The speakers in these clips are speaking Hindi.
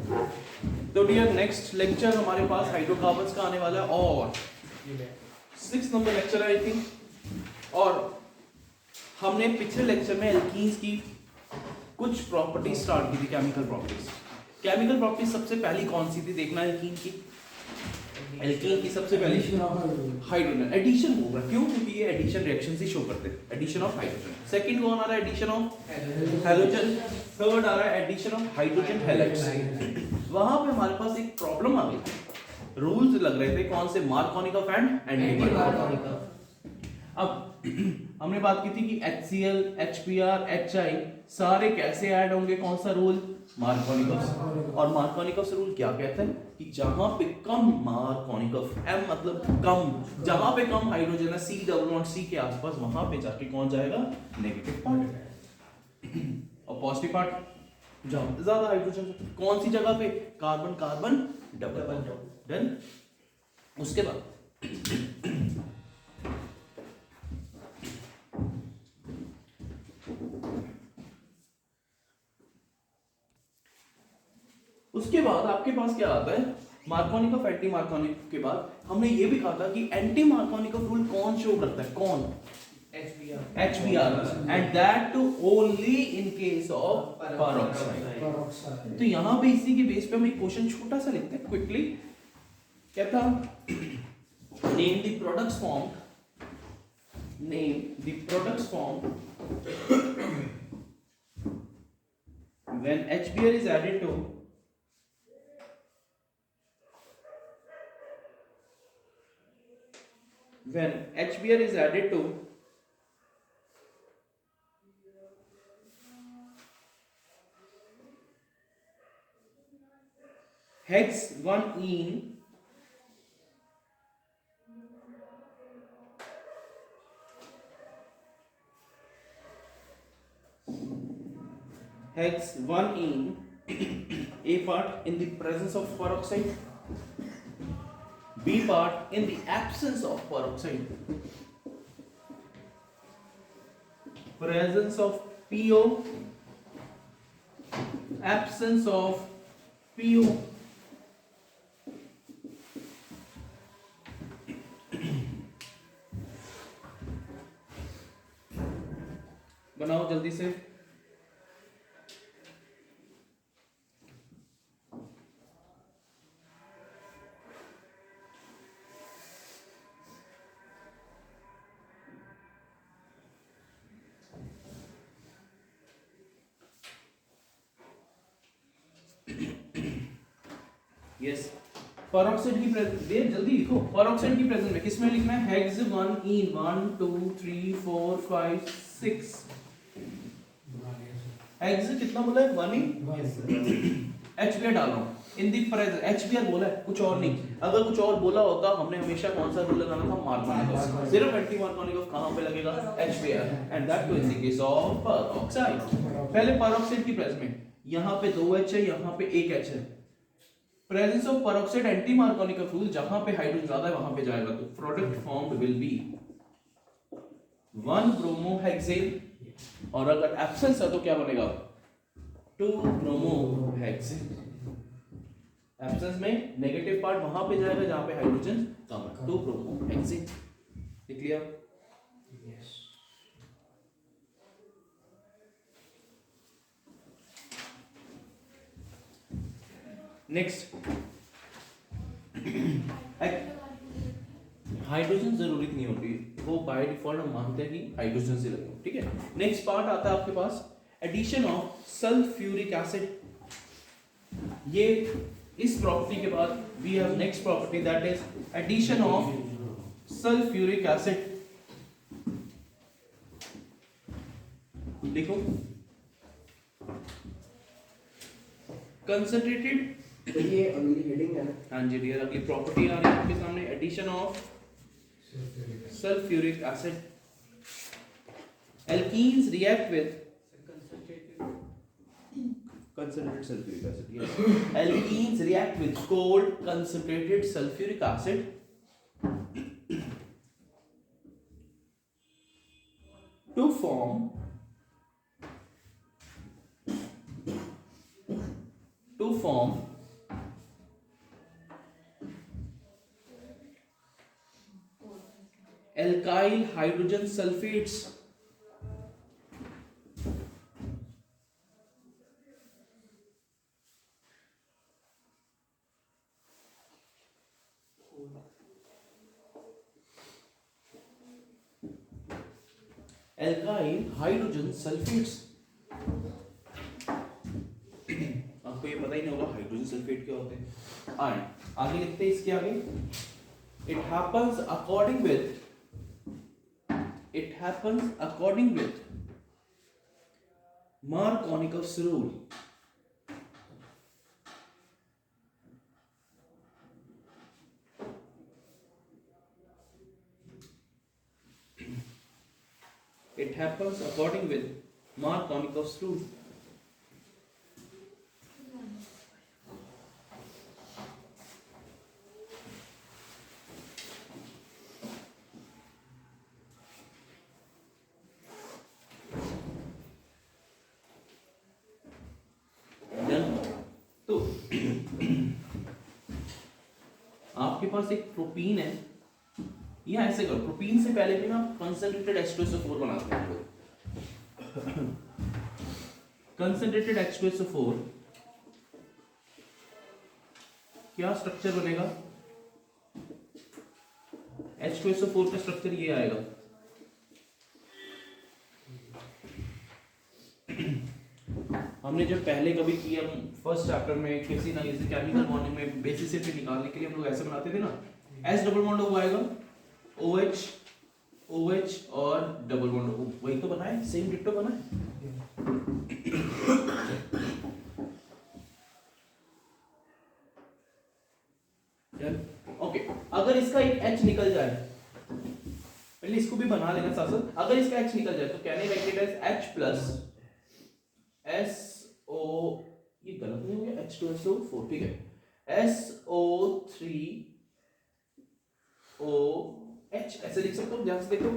तो डियर नेक्स्ट लेक्चर हमारे पास हाइड्रोकार्बन्स का आने वाला है और 6 नंबर लेक्चर है आई थिंक। और हमने पिछले लेक्चर में एल्कीन्स की कुछ प्रॉपर्टीज स्टार्ट की थी, केमिकल प्रॉपर्टीज। केमिकल प्रॉपर्टीज सबसे पहली कौन सी थी देखना एल्कीन की। एल्कीन की सबसे पहली हाइड्रोजन एडिशन होगा, क्यों? क्योंकि ये एडिशन रिएक्शन से शो करते हैं, एडिशन ऑफ हाइड्रोजन। सेकंड कौन आ रहा है? Addition of halogen. थर्ड आ रहा है एडिशन ऑफ हाइड्रोजन हैलाइड्स। वहां पे हमारे पास एक प्रॉब्लम आ गई, रूल्स लग रहे थे कौन से? Markovnikov and anti Markovnikov. अब हमने बात की थी कि HCl, HBr, HI सारे कैसे ऐड होंगे, कौन सा रूल? मार्कोनिकॉफ। और मार्कोनिकॉफ रूल क्या कहता है कि जहां पे कम मार्कोनिकॉफ, M मतलब कम, जहां पे कम हाइड्रोजन है C डबल बॉन्ड C के आसपास, वहां पे जाके कौन जाएगा? Negative part. और पॉजिटिव पार्ट जहां ज्यादा हाइड्रोजन, कौन सी जगह पे? Carbon carbon double bond. Done. उसके बाद उसके बाद आपके पास क्या आता है? मार्कोनिकॉफ एंटी मार्कोनिकॉफ के बाद हमने ये भी कहा था कि एंटी मार्कोनिकॉफ रूल कौन शो करता है? कौन? HBr and that too only in case of peroxide. तो यहां पे इसी के बेस पे हम एक क्वेश्चन छोटा सा लिखते हैं क्विकली। क्या था? Name the products form, name the products form when HBr is added to when HBr is added to hex 1ene hex 1ene A part in the presence of peroxide, B part in the absence of peroxide, presence of PO, absence of PO, बनाओ जल्दी से। यस, पेरोक्साइड की प्रेजेंस दे, जल्दी लिखो। पेरोक्साइड की प्रेजेंस में किसमें लिखना है? Hex 1ene 1 2 3 4 5 6। हेक्स कितना बोला है? 1ene। HBr डाल रहा हूं इन दी प्रेजेंस। HBr बोला है, कुछ और नहीं। अगर कुछ और बोला होता हमने हमेशा कौन सा रूल लगाना था? मार्कोनिकॉफ। सिर्फ एंटी मार्कोनिकॉफ कहां पे लगेगा? HBr and that too in the case of peroxide. पहले पेरोक्साइड की प्रेजेंस में यहां पे 2H है, यहां पे 1H है। Presence of peroxide anti Markovnikov rule, जहां पे हाइड्रोजन ज्यादा है वहां पे जाएगा, तो product formed will be 1 bromohexane, और अगर एब्सेंस है तो क्या बनेगा? 2 ब्रोमोहेक्सेन। एब्सेंस में नेगेटिव पार्ट वहां पे जाएगा जहां पे हाइड्रोजन कम है, 2 ब्रोमोहेक्सेन। लिख लिया? यस। नेक्स्ट, हाइड्रोजन जरूरी नहीं होती, वो बाय डिफॉल्ट हम मानते हैं कि हाइड्रोजन से लगे, ठीक है। नेक्स्ट पार्ट आता है आपके पास एडिशन ऑफ सल्फ्यूरिक एसिड। ये इस प्रॉपर्टी के बाद we have next property that is addition of sulphuric acid. देखो कंसंट्रेटेड, ये अगली हेडिंग है। हाँ जी डियर, अगली प्रॉपर्टी आ रही है आपके सामने, addition of sulphuric acid. Alkenes react with concentrated sulfuric acid, yes. Alkenes react with cold concentrated sulfuric acid to form alkyl hydrogen sulphates, alkyl hydrogen sulphates. आपको ये पता ही नहीं होगा हाइड्रोजन सल्फेट क्या होते हैं। आगे लिखते हैं इसके आगे, it happens according with Markovnikov's rule. It happens according with Markovnikov's rule. तो आपके पास एक प्रोपीन है, या ऐसे करो, प्रोपीन से पहले भी ना कंसंट्रेटेड H2SO4 बनाते हैं लोग। कंसंट्रेटेड H2SO4 क्या स्ट्रक्चर बनेगा? H2SO4 का स्ट्रक्चर ये आएगा। हमने जब पहले कभी किया फर्स्ट चैप्टर में किसी ना किसी केमिकल बॉन्डिंग में बेसिस निकालने के लिए हम लोग ऐसे बनाते थे ना, S डबल बॉन्ड O आएगा, OH OH और डबल बॉन्ड O, वही तो बनाए, सेम डिट्टो बनाए। ओके, अगर इसका एक H निकल जाए, पहले इसको भी बना लेना साथ साथ। अगर इसका H निकल जाए तो can I write it as H plus SO, ये गलत नहीं हो गया, H2SO4, ठीक है, SO3OH ऐसे लिख सकते हो, ध्यान से देखो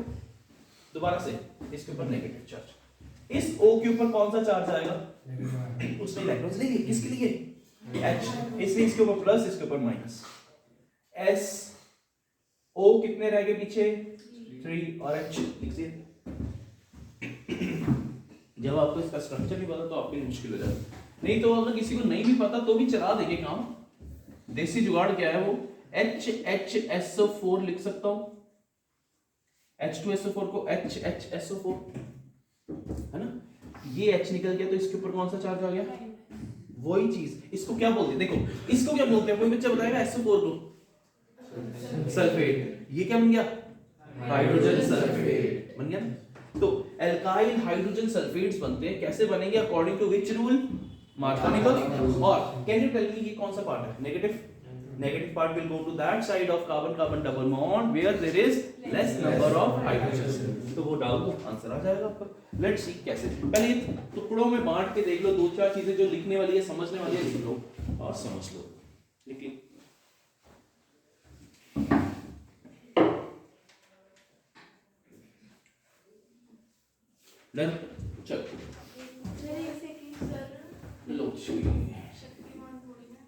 दोबारा से, इसके ऊपर नेगेटिव चार्ज। इस O के ऊपर कौन सा चार्ज आएगा? उसमें इलेक्ट्रॉन्स लेंगे, किसके लिए? H, इसलिए इसके ऊपर प्लस, इसके ऊपर माइनस। SO कितने रह गए पीछे? 3 और H लिखिए। जब आपको इसका स्ट्रक्चर नहीं पता तो आपके लिए मुश्किल हो जाएगा। नहीं तो अगर किसी को नहीं भी पता तो भी चला देंगे काम। देसी जुगाड़ क्या है वो, HHSO4 लिख सकता हूं, H2SO4 को HHSO4, है ना। ये H निकल गया तो इसके ऊपर कौन सा चार्ज आ गया? वही चीज, इसको क्या बोलते हैं? देखो इसको क्या बोलते हैं, कोई बच्चा बताएगा? SO4 को सल्फेट। ये क्या बन गया? हाइड्रोजन सल्फेट बन गया। तो एल्काइल हाइड्रोजन सल्फेट्स बनते हैं, कैसे बनेंगे? According to which rule? Markovnikov. और कैन यू टेल मी ये कौन सा पार्ट है? Negative. Negative part will go to that side of carbon carbon double bond where there is less number of hydrogen. तो वो डाल दो, आंसर आ जाएगा आपका। लेट्स सी कैसे। पहले ये टुकड़ों में बांट के देख लो, दो चार चीजें जो लिखने वाली है, समझने वाली है, लिख लो और समझ लो। लिखिए डन। चलो लो शक्तिमान थोड़ी ना।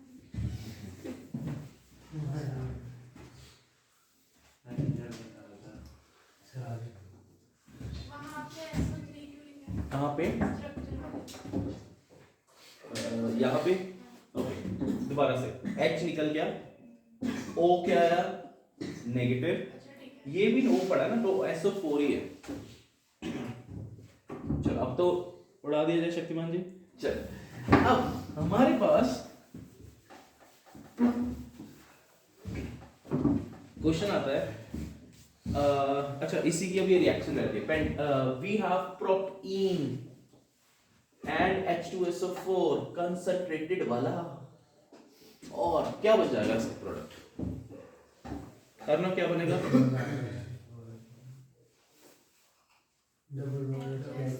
वहाँ पे ऐसा नहीं क्यों लिखा है? कहाँ पे? यहाँ पे। ओके, दोबारा से H निकल गया, O क्या आया? नेगेटिव। ये भी O पड़ा ना, तो SO4 ही है। चलो अब तो उड़ा दिया जाए शक्तिमान जी। चल अब हमारे पास क्वेश्चन आता है, अच्छा इसी की अभी रिएक्शन रहती है। We have propene and H2SO4 concentrated वाला, और क्या बन जाएगा इसका प्रोडक्ट? करना क्या बनेगा?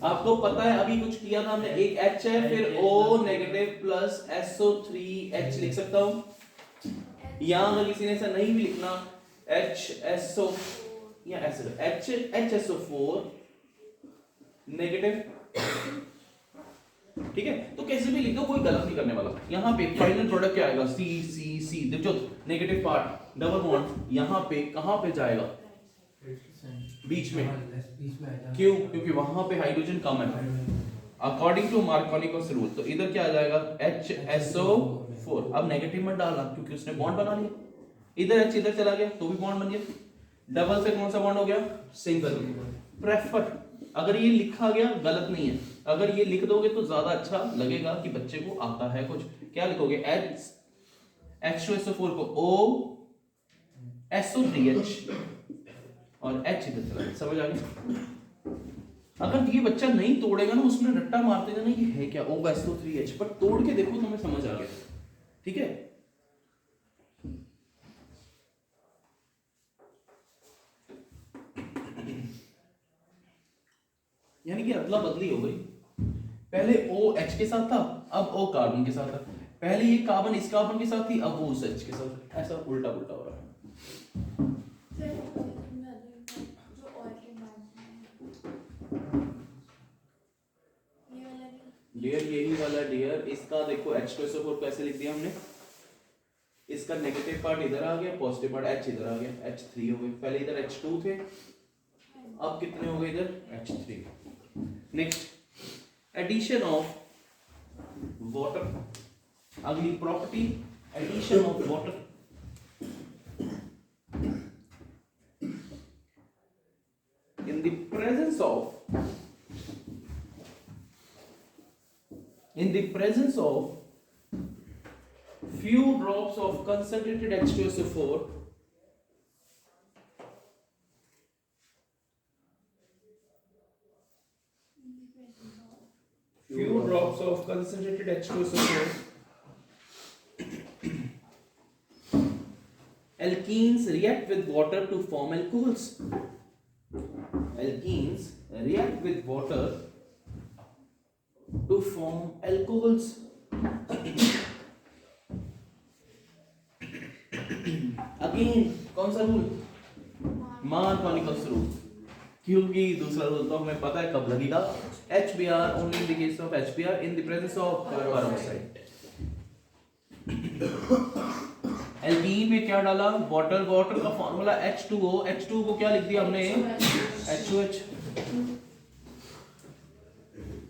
आपको पता है अभी कुछ किया था हमने, एक H है, फिर O नेगेटिव प्लस SO3H लिख सकता हूं। यहां अगर किसी ने ऐसा नहीं भी लिखना, HSO या ऐसे HSO4 नेगेटिव, ठीक है। तो कैसे भी लिख दो, कोई गलत नहीं करने वाला। यहां पे फाइनल प्रोडक्ट क्या आएगा? C देखो, नेगेटिव पार्ट डबल बॉन्ड यहां पे कहां पे जाएगा? बीच में। बीच में आ जा। क्यों? क्योंकि वहां पे हाइड्रोजन कम है अकॉर्डिंग टू मार्कोनिकस रूल। तो इधर क्या आ जाएगा HSO4। अब नेगेटिव मत डालना क्योंकि उसने बॉन्ड बना लिया। इधर H इधर चला गया तो भी बॉन्ड बन गया। डबल से कौन सा बॉन्ड हो गया? सिंगल। प्रेफर अगर ये लिखा गया गलत नहीं है, अगर ये लिख दोगे तो ज्यादा अच्छा लगेगा कि बच्चे को आता है कुछ। क्या लिखोगे? H2SO4 को OSO3H और H इधर चला गया। समझ आ गया? अगर ये बच्चा नहीं तोड़ेगा ना, उसमें रट्टा मारते जाना ये है क्या OSO3H, पर तोड़ के देखो तुम्हें समझ आ गया। ठीक है? यानी कि अदला बदली हो गई। पहले OH के साथ था, अब O कार्बन के साथ था। पहले ये कार्बन इस कार्बन के साथ थी, अब वो उस H के साथ। ऐसा उल्टा उल्टा हो रहा है। सर जो और के बाद ये वाला नहीं। डियर यही वाला डियर, इसका देखो H2SO4 कैसे लिख दिया हमने। इसका नेगेटिव पार्ट इधर आ गया, पॉजिटिव पार्ट H इधर आ गया, H3 हो गए। पहले इधर H2 थे, अब कितने हो गए इधर? H3। Next addition of water. अगली property addition of water. In the presence of few drops of concentrated H2SO4, few drops of concentrated H2SO4, alkenes react with water to form alcohols. Alkenes react with water to form alcohols. Again, कौन सा रूल? मार्कोनिकस रूल। क्योंकि दूसरा रूल तो हमें पता है कब लगेगा। HBr only in the case of HBr in the presence of carbon monoxide। Alkene पे क्या डाला? वाटर। वाटर का फॉर्मूला H2O। H2O को क्या लिख दिया हमने? HOH।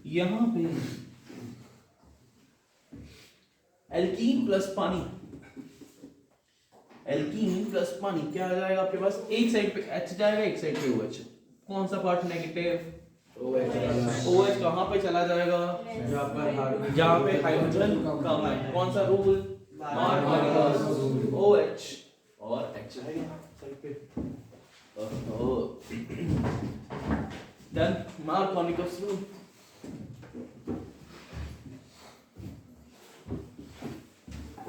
यहां पे एल्कीन प्लस पानी, एल्कीन प्लस पानी क्या आ जाएगा आपके पास? एक साइड पे H जाएगा, एक साइड पे OH। कौन सा पार्ट नेगेटिव? OH कहां पे चला जाएगा? जहां पे हाइड्रोजन कम है। कौन सा रूल? मार्कोनिकस। OH और H है साइड पे। Done. Markovnikov rule.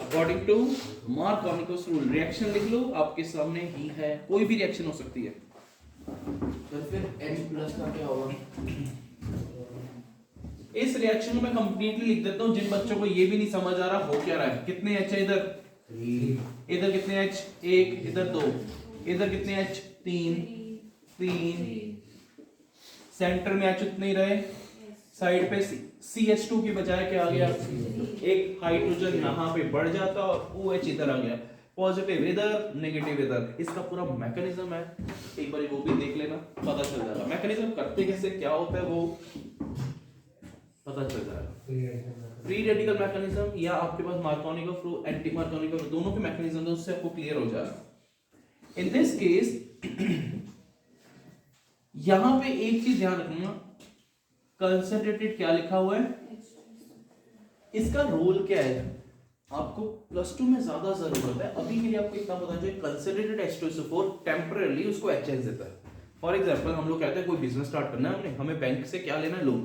According to Markovnikov rule reaction लिख लो, आपके सामने ही है। कोई भी रिएक्शन हो सकती है। तो फिर N+ का क्या होगा? इस रिएक्शन को मैं कंप्लीटली लिख देता हूं जिन बच्चों को ये भी नहीं समझ आ रहा हो क्या रहा है। कितने H है इधर? 3। इधर कितने H? 1। इधर 2। इधर कितने H? 3। सेंटर में H उतने ही रहे। साइड पे CH2 की बजाय क्या आ गया? एक हाइड्रोजन यहाँ पे बढ़ जाता और OH इधर आ गया। पॉजिटिव इधर, नेगेटिव इधर। इसका पूरा मैकेनिज्म है, एक बार वो भी देख लेना, पता चल जाएगा। मैकेनिज्म करते कैसे, क्या होता है वो पता चल जाएगा। फ्री रेडिकल मैकेनिज्म या आपके पास मार्कोनिकस रूल, एंटी मार्कोनिकस रूल, दोनों के मैकेनिज्म उससे आपको क्लियर हो जाएगा। इन दिस केस यहां पे एक चीज ध्यान रखना, कंसंट्रेटेड क्या लिखा हुआ है? इसका रोल क्या है आपको +2 में ज्यादा जरूरत है। अभी के लिए आपको इतना पता चाहिए, कंसंट्रेटेड H2SO4 टेम्परेरी उसको HH देता है। फॉर एग्जांपल हम लोग कहते हैं कोई बिजनेस स्टार्ट करना है, हमें बैंक से क्या लेना है? लोन।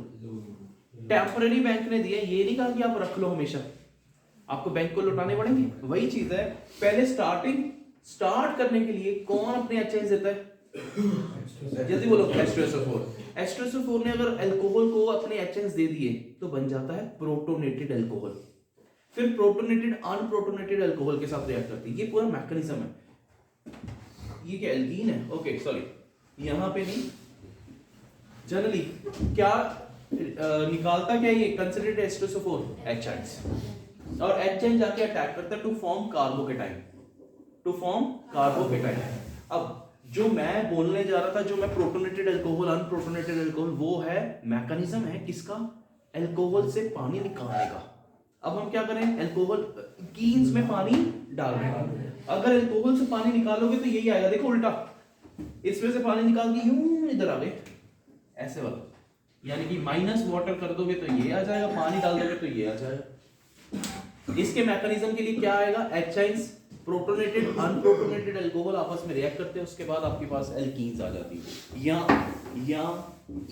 टेम्परेरी बैंक ने दिया, ये नहीं कहा कि आप रख लो हमेशा, आपको बैंक को लौटाने पड़ेंगे। वही चीज है, पहले स्टार्ट करने के लिए कौन अपने HH देता है? जल्दी बोलो। H2SO4। H2SO4 ने अगर अल्कोहल को अपने HH दे दिए तो बन जाता है प्रोटोनेटेड अल्कोहल। फिर प्रोटोनेटेड अनप्रोटोनेटेड अल्कोहल के साथ रिएक्ट करती है। ये पूरा मैकेनिज्म है। ये क्या एल्कीन है? ओके सॉरी, यहां पे नहीं। जनरली क्या निकालता क्या ये कंसंट्रेटेड H2SO4? HH। और HH जाके अटैक करता है टू फॉर्म कार्बोकेटाइन। अब जो मैं बोलने जा रहा था, जो मैं प्रोटोनेटेड अल्कोहल अनप्रोटोनेटेड अल्कोहल, वो है मैकेनिज्म है किसका, अल्कोहल से पानी निकालने का। अब हम क्या करें, अल्कोहल कीन्स में पानी डाल रहे हैं, अगर अल्कोहल से पानी निकालोगे तो यही आएगा, देखो उल्टा, इसमें से पानी निकाल के यूं इधर आ गए ऐसे वाला, यानी कि माइनस वाटर कर दोगे तो ये आ जाएगा, पानी डाल दोगे तो ये आ जाएगा। इसके मैकेनिज्म के लिए क्या आएगा, एचाइंस, प्रोटोनेटेड अनप्रोटोनेटेड अल्कोहल आपस में रिएक्ट करते हैं, उसके बाद आपके पास एल्कीन्स आ जाती है या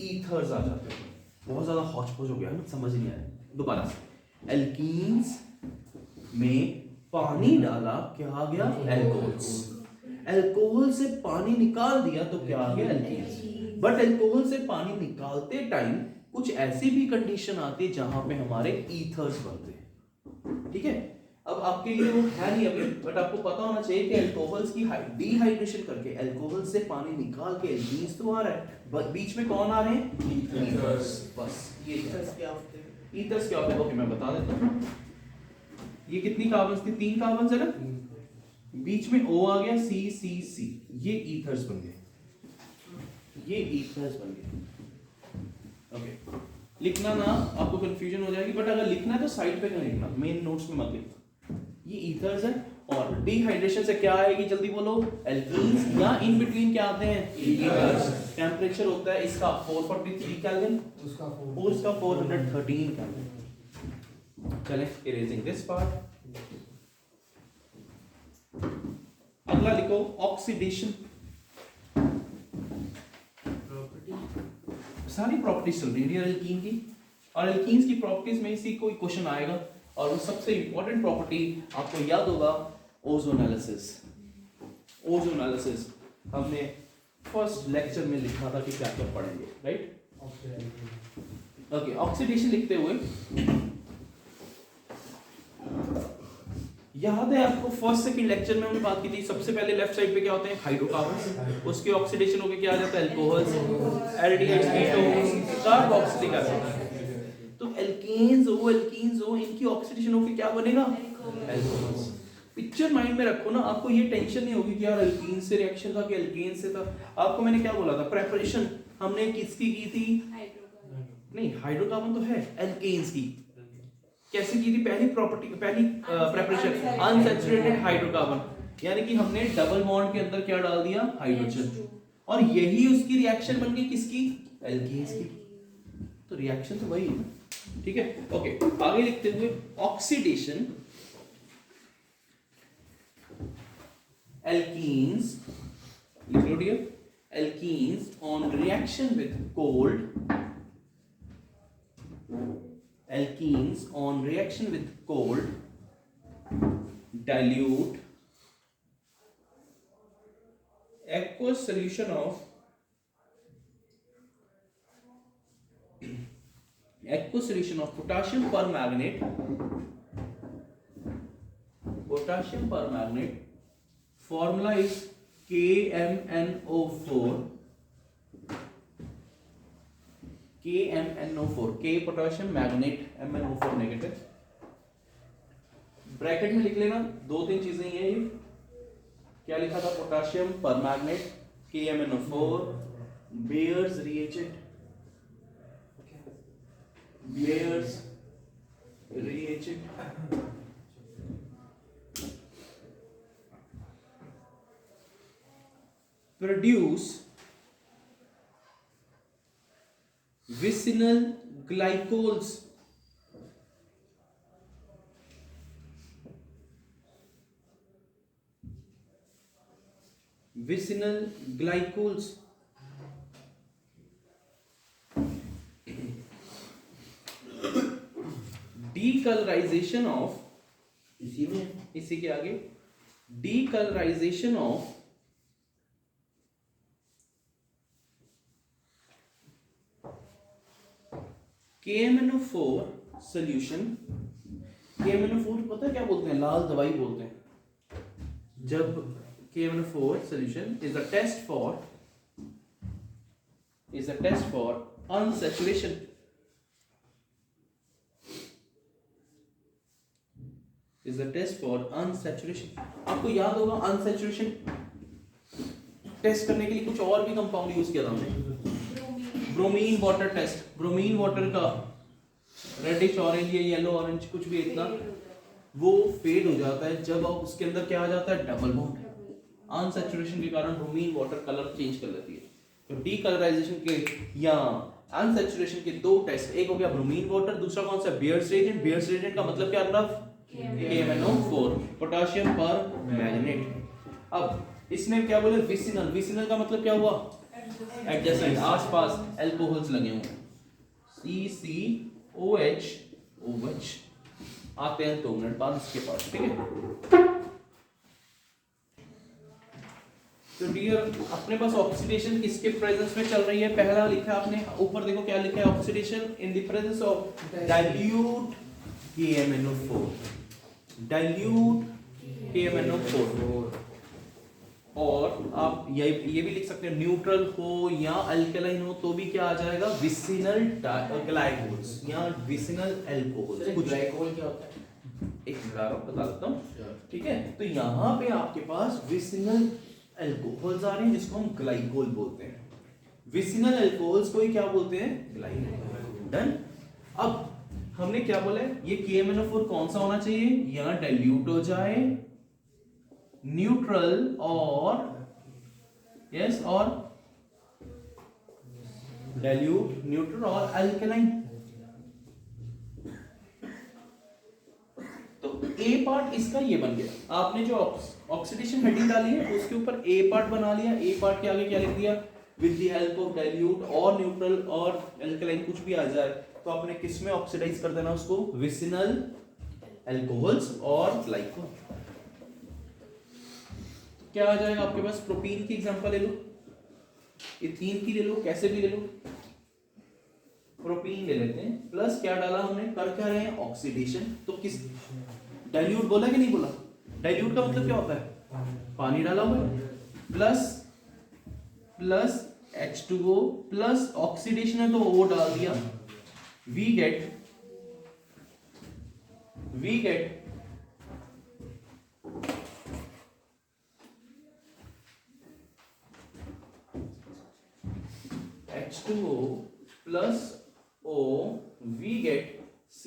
ईथर्स आ जाते हैं। बहुत ज्यादा हौच-पौच हो गया ना, समझ नहीं आया, दोबारा से, एल्कीन्स में पानी डाला, क्या आ गया, एल्कोहल्स, अल्कोहल से पानी निकाल दिया तो क्या आ गया, एल्कीन्स। बट अल्कोहल से पानी निकालते टाइम कुछ ऐसी भी कंडीशन आती है जहां पे हमारे ईथर्स बनते हैं, ठीक है। अब आपके लिए वो है नहीं अभी, बट आपको पता होना चाहिए कि अल्कोहल्स की डिहाइड्रेशन करके अल्कोहल से पानी निकाल के एल्कीन्स तो आ रहा है, बीच में कौन आ रहे हैं, ईथर्स। बस ये ईथर्स क्या होते हैं, ईथर्स क्या होते हैं, ओके मैं बता देता हूँ। ये कितनी कार्बन्स थी, 3 कार्बन्स है ना, बीच में O आ गया, C, ये ईथर्स बन गए, ये ईथर्स बन गए। ओके, लिखना ना आपको कंफ्यूजन हो जाएगी, बट अगर लिखना है तो साइड पे नहीं लिखना, मेन नोट्स में मत लिखना। ये ईथर्स है, और डिहाइड्रेशन से क्या आएगी, जल्दी बोलो, एल्कीन्स, या इन बिटवीन क्या आते हैं, ईथर्स। टेम्परेचर होता है इसका 443 केल्विन, उसका 413 केल्विन। चलें, इरेजिंग दिस पार्ट। अगला लिखो, ऑक्सीडेशन। सारी प्रॉपर्टीज चल रही है एल्कीन की, और एल्कीन्स की प्रॉपर्टीज में इसी कोई क्वेश्चन आएगा, और वो सबसे इंपॉर्टेंट प्रॉपर्टी आपको याद होगा, ओजोनालिसिस। ओजोनालिसिस हमने फर्स्ट लेक्चर में लिखा था कि क्या क्या पढ़ेंगे, राइट। ओके, ऑक्सीडेशन लिखते हुए याद है आपको, फर्स्ट सेकंड लेक्चर में हमने बात की थी, सबसे पहले लेफ्ट साइड पे क्या होते हैं, हाइड्रोकार्बन्स, उसके ऑक्सीडेशन होके क्या आ जाता है, alcohols, aldehydes, ketones, carboxylic acid. तो एल्केन्स हो, इनकी ऑक्सीडेशन होके क्या बनेगा, अल्कोहल्स। पिक्चर माइंड में रखो ना, आपको ये टेंशन नहीं होगी कि यार एल्कीन से रिएक्शन था कि एल्केन से था। आपको मैंने क्या बोला था, प्रेपरेशन हमने किसकी की थी, नहीं हाइड्रोकार्बन तो है, एल्केन्स की कैसे की थी, पहली प्रॉपर्टी, पहली प्रेपरेशन अनसैचुरेटेड हाइड्रोकार्बन, यानी कि हमने डबल बॉन्ड के अंदर क्या डाल दिया, हाइड्रोजन, और यही उसकी रिएक्शन बन गई किसकी, एल्कीन्स की। तो रिएक्शन तो वही है, ठीक है। ओके, आगे लिखते हुए, ऑक्सीडेशन, एल्कीन्स, लिख लो dear, alkenes on reaction with cold, alkenes on reaction with cold dilute aqueous solution of potassium permanganate, formula is KMnO4, K potassium magnet, MnO4 negative. Bracket में लिख लेना, 2-3 चीजें ही है ये, क्या लिखा था, potassium परमैग्नेट, KMnO4, bears reagent, produce vicinal glycols, decolorization of, इसी के आगे, decolorization of KMnO4 solution, KMnO4 पता है क्या बोलते हैं, लाल दवाई बोलते हैं। जब KMnO4 solution is a test for unsaturation, आपको याद होगा अनसैचुरेशन टेस्ट करने के लिए कुछ और भी कंपाउंड यूज किया था हमने, bromine water test. Bromine water का रेडिश ऑरेंज या येलो ऑरेंज कुछ भी इतना वो फेड हो जाता है जब आप उसके अंदर क्या आ जाता है, डबल बॉन्ड। अनसैचुरेशन के कारण ब्रोमीन वाटर कलर चेंज कर लेती है। तो डीकलराइजेशन के या अनसैचुरेशन के दो टेस्ट, एक हो गया ब्रोमीन वाटर, दूसरा कौन सा, बेयर्स रिएजेंट। बेयर्स रिएजेंट का मतलब क्या था, KMnO4 पोटेशियम पर मैंगनेट। अब इसने क्या बोले, विसिनल। विसिनल का मतलब क्या हुआ, एडजेसेंट, आसपास अल्कोहल्स लगे हुए, CCOH OH। आते हैं 2 मिनट बाद इसके पास, ठीक है। तो डियर अपने पास ऑक्सीडेशन किसके प्रेजेंस में चल रही है, पहला लिखा आपने ऊपर, देखो क्या लिखा है, oxidation in the presence of dilute KMnO4, dilute KMnO4। और आप ये भी लिख सकते हैं, न्यूट्रल हो या अल्कलाइन हो तो भी क्या आ जाएगा, विसिनल ग्लाइकोल्स या विसिनल अल्कोहल। कुछ ग्लाइकोल क्या होता है? एक मिनट बता देता हूँ, ठीक है। तो यहाँ पे आपके पास विसिनल अल्कोहल्स आ रहे हैं जिसको हम ग्लाइकोल बोलते हैं। विसिनल अल्कोहल्स को ही क्या बोलते हैं, ग्लाइकोल। डन। अब हमने क्या बोला है, ये KMnO4 कौन सा होना चाहिए, या डाइल्यूट हो जाए, न्यूट्रल और यस और डाइल्यूट, न्यूट्रल और अल्कलाइन। तो ए पार्ट इसका ये बन गया। आपने जो ऑक्सीडेशन हेडिंग डाली है उसके ऊपर ए पार्ट बना लिया। ए पार्ट के आगे क्या लिख दिया, with the help of dilute और न्यूट्रल और अल्कलाइन कुछ भी आ जाए तो आपने किस में ऑक्सीडाइज कर देना उसको, विसिनल अल्कोहल्स और ग्लाइकोल। क्या आ जाएगा आपके पास, प्रोपीन की एग्जांपल ले लो, इथीन की ले लो, कैसे भी ले लो, प्रोपीन ले लेते हैं। प्लस क्या डाला हमने, कर क्या रहे हैं, ऑक्सीडेशन। तो किस, डाइल्यूट बोला कि नहीं बोला, डाइल्यूट का मतलब क्या होता है, पानी डाला हुआ है, plus plus H2O plus oxidation है तो वो डाल दिया, we get H2O plus O, we get C,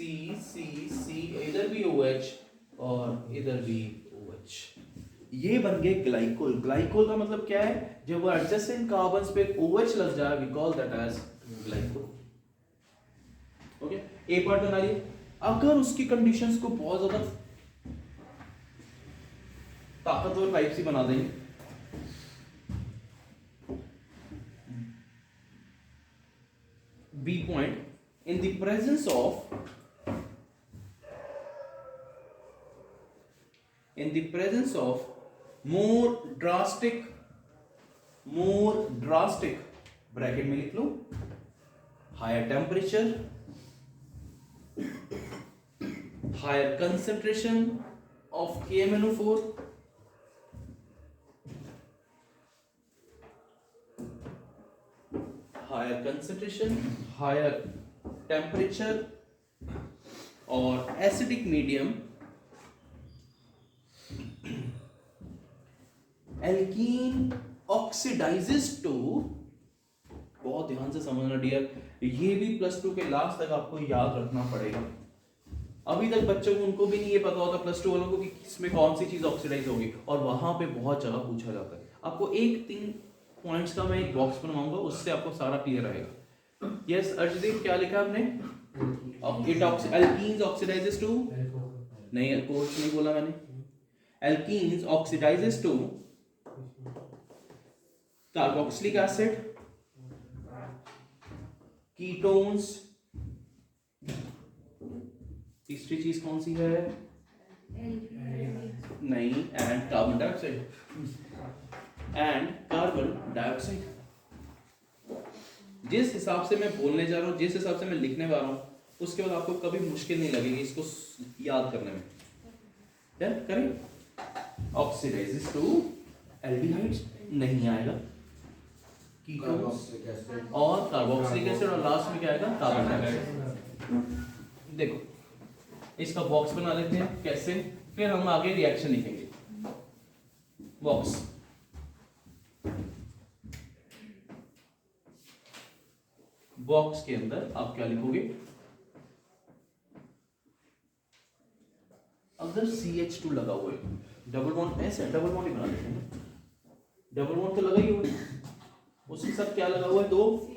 इधर भी OH और इधर भी OH। ये बन गए ग्लाइकोल। ग्लाइकोल का मतलब क्या है, जब वो एडजेसेंट कार्बन्स पे OH लग जाए we call that as glycol. Okay, A part बना लिए। अगर उसकी कंडीशंस को बहुत ज्यादा ताकतवर टाइप से बना देंगे, B point, in the presence of more drastic bracket में लिख लो, higher temperature, higher concentration of KMnO4, higher concentration, higher temperature और acidic medium, alkene oxidizes to, बहुत ध्यान से समझना डियर, ये भी +2 के लास्ट तक आपको याद रखना पड़ेगा। अभी तक बच्चों को उनको भी नहीं ये पता होता +2 वालों को कि किसमें कौन सी चीज ऑक्सीडाइज होगी, और वहां पे बहुत जगह पूछा जाता है। आपको एक 3 पॉइंट्स का मैं एक बॉक्स बनवाऊंगा, उससे आपको सारा क्लियर आएगा। यस अर्शदीप, क्या लिखा आपने, alkenes oxidizes to, नहीं अल्कोहल्स नहीं बोला मैंने, alkenes oxidizes to carboxylic acid, ketones, तीसरी चीज कौन सी है, नहीं, एंड कार्बन डाइऑक्साइड, जिस हिसाब से मैं बोलने जा रहा हूँ, जिस हिसाब से मैं लिखने जा रहा हूँ, उसके बाद आपको कभी मुश्किल नहीं लगेगी इसको याद करने में। करें, ऑक्सीडाइजेस टू एल्डिहाइड्स नहीं आएगा, कीटोन्स और कार्बोक्सिलिक एसिड, और लास्ट में क्या आएगा, कार्बन डाइऑक्साइड। देखो इसका बॉक्स बना लेते हैं, कैसे, फिर हम आगे रिएक्शन लिखेंगे। बॉक्स बॉक्स के अंदर आप क्या लिखोगे, अगर CH2 लगा हुआ है, डबल बॉन्ड ऐसे डबल बॉन्ड ही बना देते हैं, डबल बॉन्ड तो लगा ही हुआ है, उसके साथ क्या लगा हुआ है, दो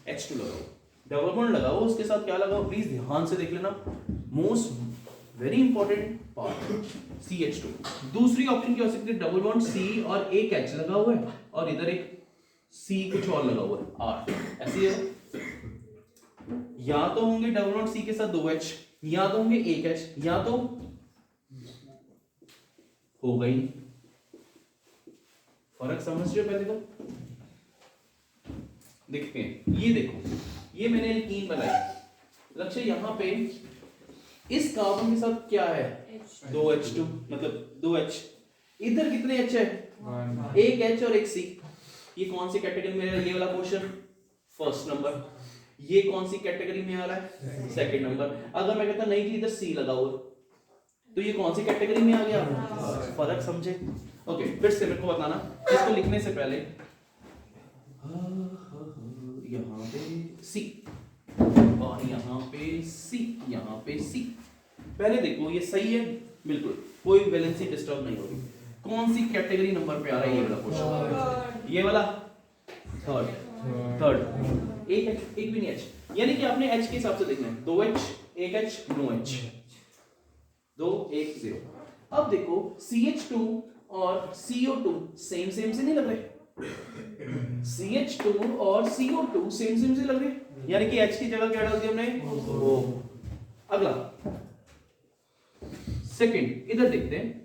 H2 लगा हुआ, डबल बॉन्ड लगा हुआ, उसके साथ क्या लगा हुआ, प्लीज ध्यान से देख लेना, most very important part CH2। दूसरी ऑप्शन क्या हो सकती है, डबल बॉन्ड C और एक H लगा हुआ है और इधर एक C कुछ और लगा हुआ है R, ऐसी है। या तो होंगे डबल बॉन्ड C के साथ दो H, या तो होंगे एक H, या तो हो गई, फर्क समझ रहे हो पहले तो देखते हैं। ये देखो, ये मैंने एल्कीन बनाई, लक्ष्य यहां पे इस कार्बन के साथ क्या है, दो H2 मतलब दो H, इधर कितने H है, एक H और एक C। ये कौन सी कैटेगरी में है, ये वाला क्वेश्चन फर्स्ट नंबर, ये कौन सी कैटेगरी में आ रहा है, सेकंड नंबर। अगर मैं कहता नहीं कि इधर C लगा हुआ तो ये कौन सी कैटेगरी में आ गया, फर्क समझे। ओके, फिर से मेरे को बताना, इसको लिखने से पहले यहाँ पे C और यहाँ पे C, यहाँ पे C। पहले देखो ये सही है, बिल्कुल कोई वैलेंसी डिस्टर्ब नहीं होगी। कौन सी कैटेगरी नंबर पे आ रहा है ये वाला क्वेश्चन, ये वाला थर्ड, एक भी नहीं H, यानी कि आपने H के हिसाब से देखना है, दो H एक H नो H, 2 1 0। अब देखो CH2 और CO2 सेम सेम से नहीं लग रहे, CH2 और CO2 सेम सेम से लग रहे, यानी कि H की जगह क्या डाल दिया हमने, O। अगला सेकंड, इधर देखते हैं,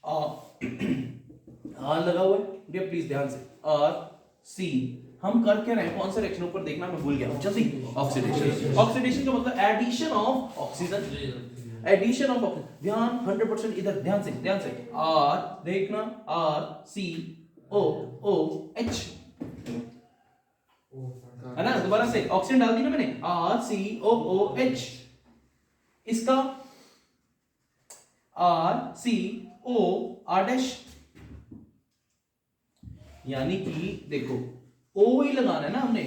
R लगा हुआ है, डियर प्लीज ध्यान से, R C। हम कर क्या रहे हैं, कौन सा रिएक्शन ऊपर देखना मैं भूल गया हूं, जल्दी, ऑक्सीडेशन। ऑक्सीडेशन का मतलब addition of oxygen, addition of oxygen. ध्यान 100% इधर ध्यान से R देखना, R C O O H है ना, दोबारा से ऑक्सीजन डाल दी ना मैंने, R C O O H, इसका R C O R dash, यानी कि देखो O ही लगाना है ना हमने,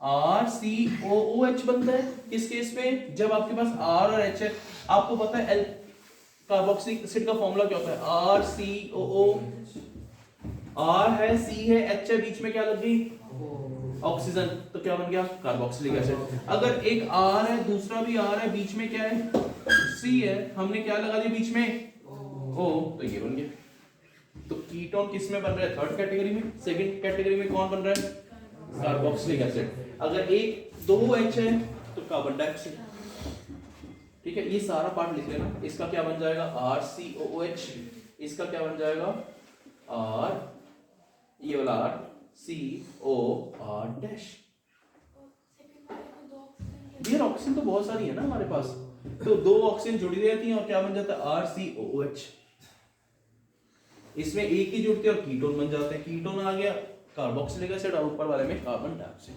R C O O H बनता है किस केस में, जब आपके पास R और H है। आपको पता है एल कार्बोक्सिलिक एसिड का फॉर्मूला क्या होता है, R C O O, R है C है H है, बीच में क्या लग गई, ऑक्सीजन, तो क्या बन गया, कार्बोक्सिलिक एसिड। अगर एक R है दूसरा भी R है, बीच में क्या है, C है, हमने क्या लगा दिया बीच में, O, तो ये बन गया। तो कीटोन किस में बन रहा है, थर्ड कैटेगरी में। सेकंड कैटेगरी में कौन बन रहा है, कार्बोक्सिलिक एसिड। अगर एक दो H है तो कार्बन डाइऑक्साइड, ठीक है। ये सारा पार्ट लिख लेना, इसका क्या बन जाएगा, RCOOH, इसका क्या बन जाएगा, R, ये वाला RCOR डैश। डियर ऑक्सीजन तो बहुत सारी है ना हमारे पास, तो दो ऑक्सीजन जुड़ी रहती हैं और क्या बन जाता है, RCOOH। इसमें एक ही जुड़ते हैं और कीटोन बन जाते हैं, कीटोन आ गया कार्बोक्सिलिक एसिड और ऊपर वाले में कार्बन डाइऑक्साइड।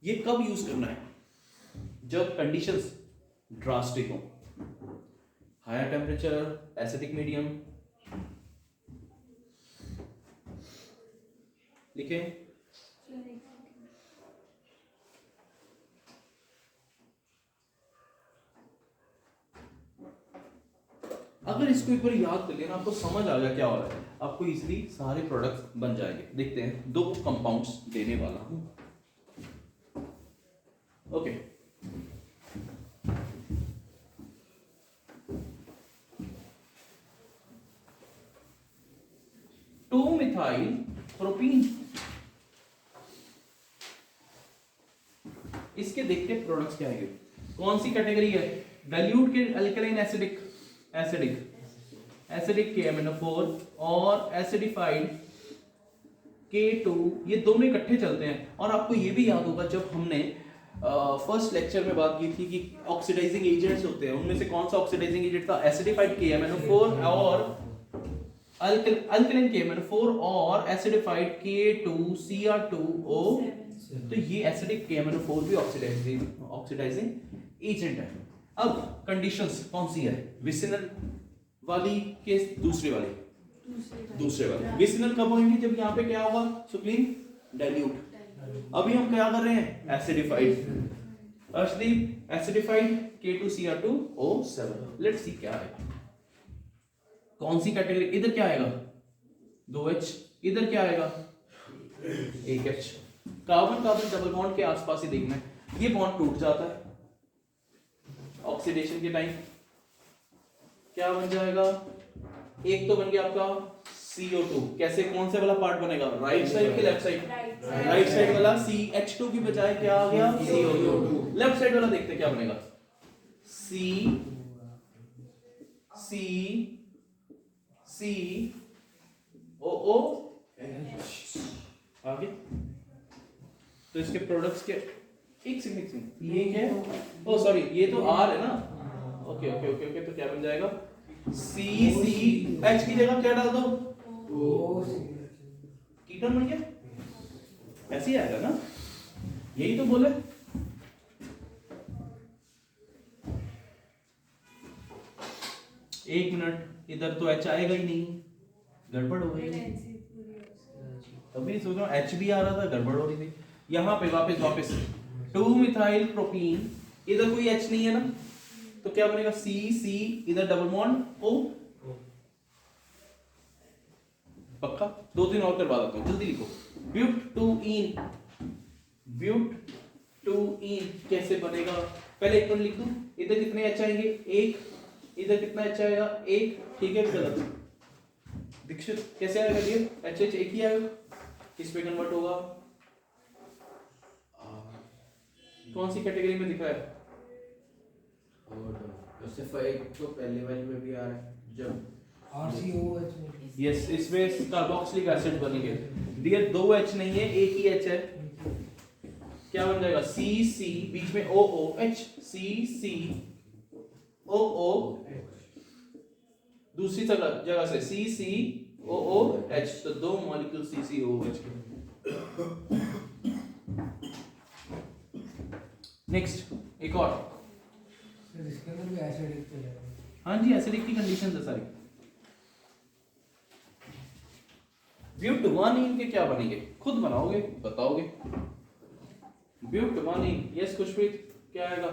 ये कब यूज करना है, जब कंडीशंस ड्रास्टिक हो, हायर टेम्परेचर, एसिडिक मीडियम, लिखे। अगर इसको एक बार याद कर लेना, आपको समझ आ गया क्या हो रहा है, आपको इजीली सारे प्रोडक्ट्स बन जाएंगे। देखते हैं, दो कंपाउंड्स देने वाला हूं, ओके। टू मिथाइल प्रोपीन, इसके देखते हैं प्रोडक्ट्स क्या है, कौन सी कैटेगरी है, डाइल्यूट के अल्कलाइन एसिडिक KMnO4 और एसिडिफाइड K2, ये दोनों इकट्ठे चलते हैं। और आपको ये भी याद होगा जब हमने फर्स्ट लेक्चर में बात की थी कि ऑक्सीडाइजिंग एजेंट्स होते हैं, उनमें से कौन सा ऑक्सीडाइजिंग एजेंट था, एसिडिफाइड KMnO4 और अल्कलाइन KMnO4 और एसिडिफाइड K2Cr2O। तो ये एसिडिक KMnO4 भी ऑक्सीडाइजिंग एजेंट है। अब कंडीशंस कौन सी है, विसिनल वाली के दूसरे वाले, विसिनल कब होंगे, जब यहाँ पे क्या होगा, सुक्लीन डाइल्यूट। अभी हम क्या कर रहे हैं, acidified. Arshdeep acidified K2Cr2O7। Let's see क्या है, कौन सी कैटेगरी। इधर क्या आएगा 2H, इधर क्या आएगा 1H। Carbon carbon double bond के आसपास ही देखना है, ये बॉन्ड टूट जाता है ऑक्सीडेशन के टाइम, क्या बन जाएगा, एक तो बन गया आपका CO2। कैसे, कौन से वाला पार्ट बनेगा, राइट साइड के लेफ्ट साइड, राइट साइड वाला CH2 की बजाय क्या आ गया CO2। लेफ्ट साइड वाला देखते क्या बनेगा, COO आगे। तो इसके प्रोडक्ट्स के एक सेकंड, ये क्या है, ओ सॉरी ये तो R है ना, ओके ओके ओके ओके। तो क्या बन जाएगा CH की जगह क्या डाल दो, कीटोन बन गया, ऐसे ही आएगा ना, यही तो बोले। एक मिनट, इधर तो H आएगा ही नहीं, गड़बड़ हो गई। तभी सोच रहा हूँ H भी आ रहा था, गड़बड़ हो रही थी। यहाँ पे वापस 2 मिथाइल प्रोपीन, इधर कोई H नहीं है ना, तो क्या बनेगा C इधर डबल बॉन्ड O। पक्का, 2-3 और करवा देता हूँ, जल्दी लिखो। ब्यूट-टू-ईन कैसे बनेगा, पहले एक मिनट लिख दूं। इधर कितने H आएंगे, एक, इधर कितना H आएगा, एक, ठीक है गलत। दीक्षित कैसे आएगा ये, HH एक ही आएगा, किस पे कन्वर्ट होगा, कौन सी कैटेगरी में दिख रहा है, और उससे एक तो पहले वाली में भी आ रहा है जब RCOH यस, इसमें कार्बोक्सिलिक एसिड बनेंगे। डियर 2 H नहीं है, एक ही H है, क्या बन जाएगा CC, बीच में OOH, CCOO, दूसरी जगह से CCOOH, तो 2 मॉलिक्यूल CCOOH के। नेक्स्ट एक और, इसके अंदर भी एसिडिक चल रहा है। हाँ जी एसिडिक की कंडीशन है सारी। ब्यूट-1-ईन के क्या बनेंगे, खुद बनाओगे बताओगे। ब्यूट-1-ईन, यस खुशप्रीत क्या आएगा,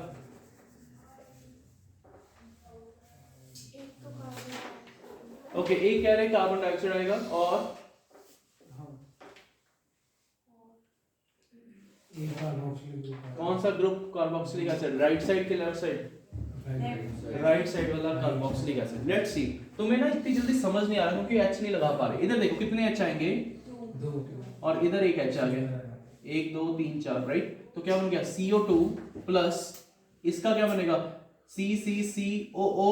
एक तो कार्बन, ओके एक कह रहे कार्बन डाइऑक्साइड आएगा, और एक कार्बोक्सिलिक ग्रुप है। कौन सा group carboxylic acid, right side के लेफ्ट साइड, राइट साइड वाला कार्बोक्सिलिक एसिड। लेट्स सी, तुम्हें ना इतनी जल्दी समझ नहीं आ रहा क्योंकि H नहीं लगा पा रहे। इधर देखो कितने H आएंगे, दो और इधर एक H आ गया, 1 2 3 4, राइट। तो क्या बन गया CO2 प्लस इसका क्या बनेगा CCCOO,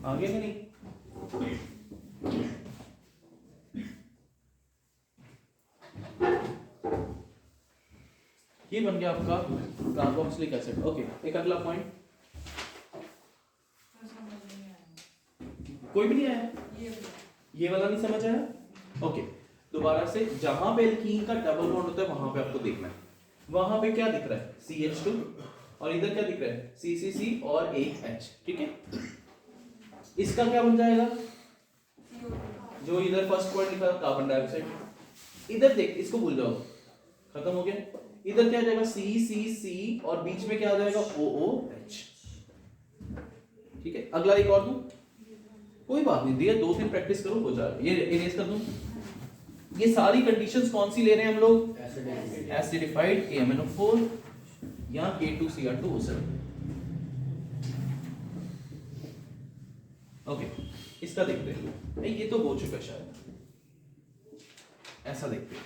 आगे कि नहीं, ये बन गया आपका कार्बोक्सिलिक एसिड। ओके एक अगला पॉइंट, कोई भी नहीं आया, ये वाला नहीं समझ आया, ओके दोबारा से। जहां पे एल्कीन का डबल बॉन्ड होता है वहां पे आपको देखना है, वहां पे क्या दिख रहा है CH2, और इधर क्या दिख रहा है CCC और एक H, ठीक है। इसका क्या बन जाएगा, जो इधर फर्स्ट पॉइंट लिखा था कार्बन डाइऑक्साइड, इधर देख इसको भूल जाओ, खत्म हो गया। इधर क्या आ जाएगा CCC, और बीच में क्या आ जाएगा OOH, ठीक है। अगला एक और दूं, कोई बात नहीं दिया, 2 दिन प्रैक्टिस करो हो जाएगा। ये इरेज कर दूं, ये सारी कंडीशंस कौन सी ले रहे हैं हम लोग, एसिडिफाइड KMnO4 या K2Cr2O7। ओके इसका देखते हैं, नहीं ये तो हो चुका शायद, ऐसा देखते हैं।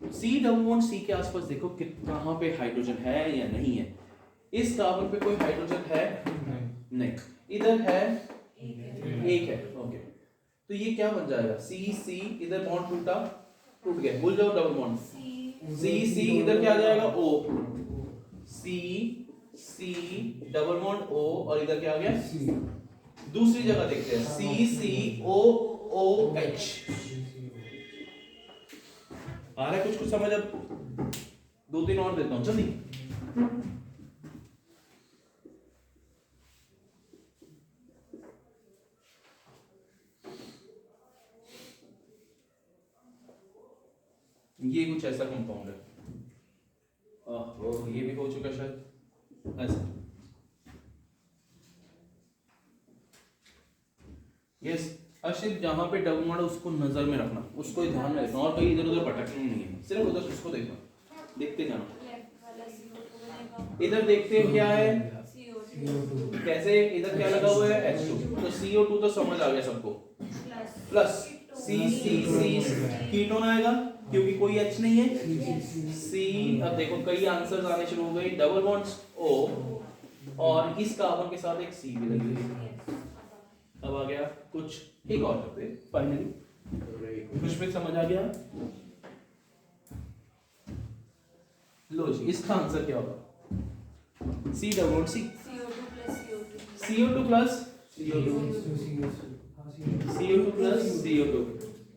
C डबल बॉन्ड C के आसपास देखो कहां पे हाइड्रोजन है या नहीं है। इस कार्बन पे कोई हाइड्रोजन है नहीं, इधर है एक है, ओके। तो ये क्या बन जाएगा CC, इधर बॉन्ड टूट गया, भूल जाओ डबल बॉन्ड, CC इधर क्या आ जाएगा O, C double bond O, और इधर क्या आ गया दूसरी जगह देखते हैं CCOOH। आ रहा है कुछ समझ, अब 2 3 और देता हूं जल्दी। ये कुछ ऐसा कंपाउंड है, ये भी हो चुका शायद ऐसा। यस अर्षित, जहाँ पे डबल बॉन्ड उसको नजर में रखना, उसको ध्यान में रखना और कहीं इधर उधर भटकना नहीं है, सिर्फ उधर उसको देखना, देखते जाना। लेफ्ट वाला CO2 बनेगा, इधर देखते हो क्या है, CO2 कैसे, इधर क्या लगा हुआ है H2, तो CO2 तो समझ आ गया सबको, प्लस C कीटोन आएगा क्योंकि कोई H नहीं है, C। अब देखो कई आंसर्स आने शुरू हो गए, डबल बॉन्ड्स O और इस कार्बन के साथ एक C भी लगी हुई है। अब आ गया कुछ एक और करते हैं फाइनली, कुछ भी समझ आ गया। लो जी, इसका आंसर क्या होगा, C double bond C, CO2 plus CO2 CO2 plus CO2।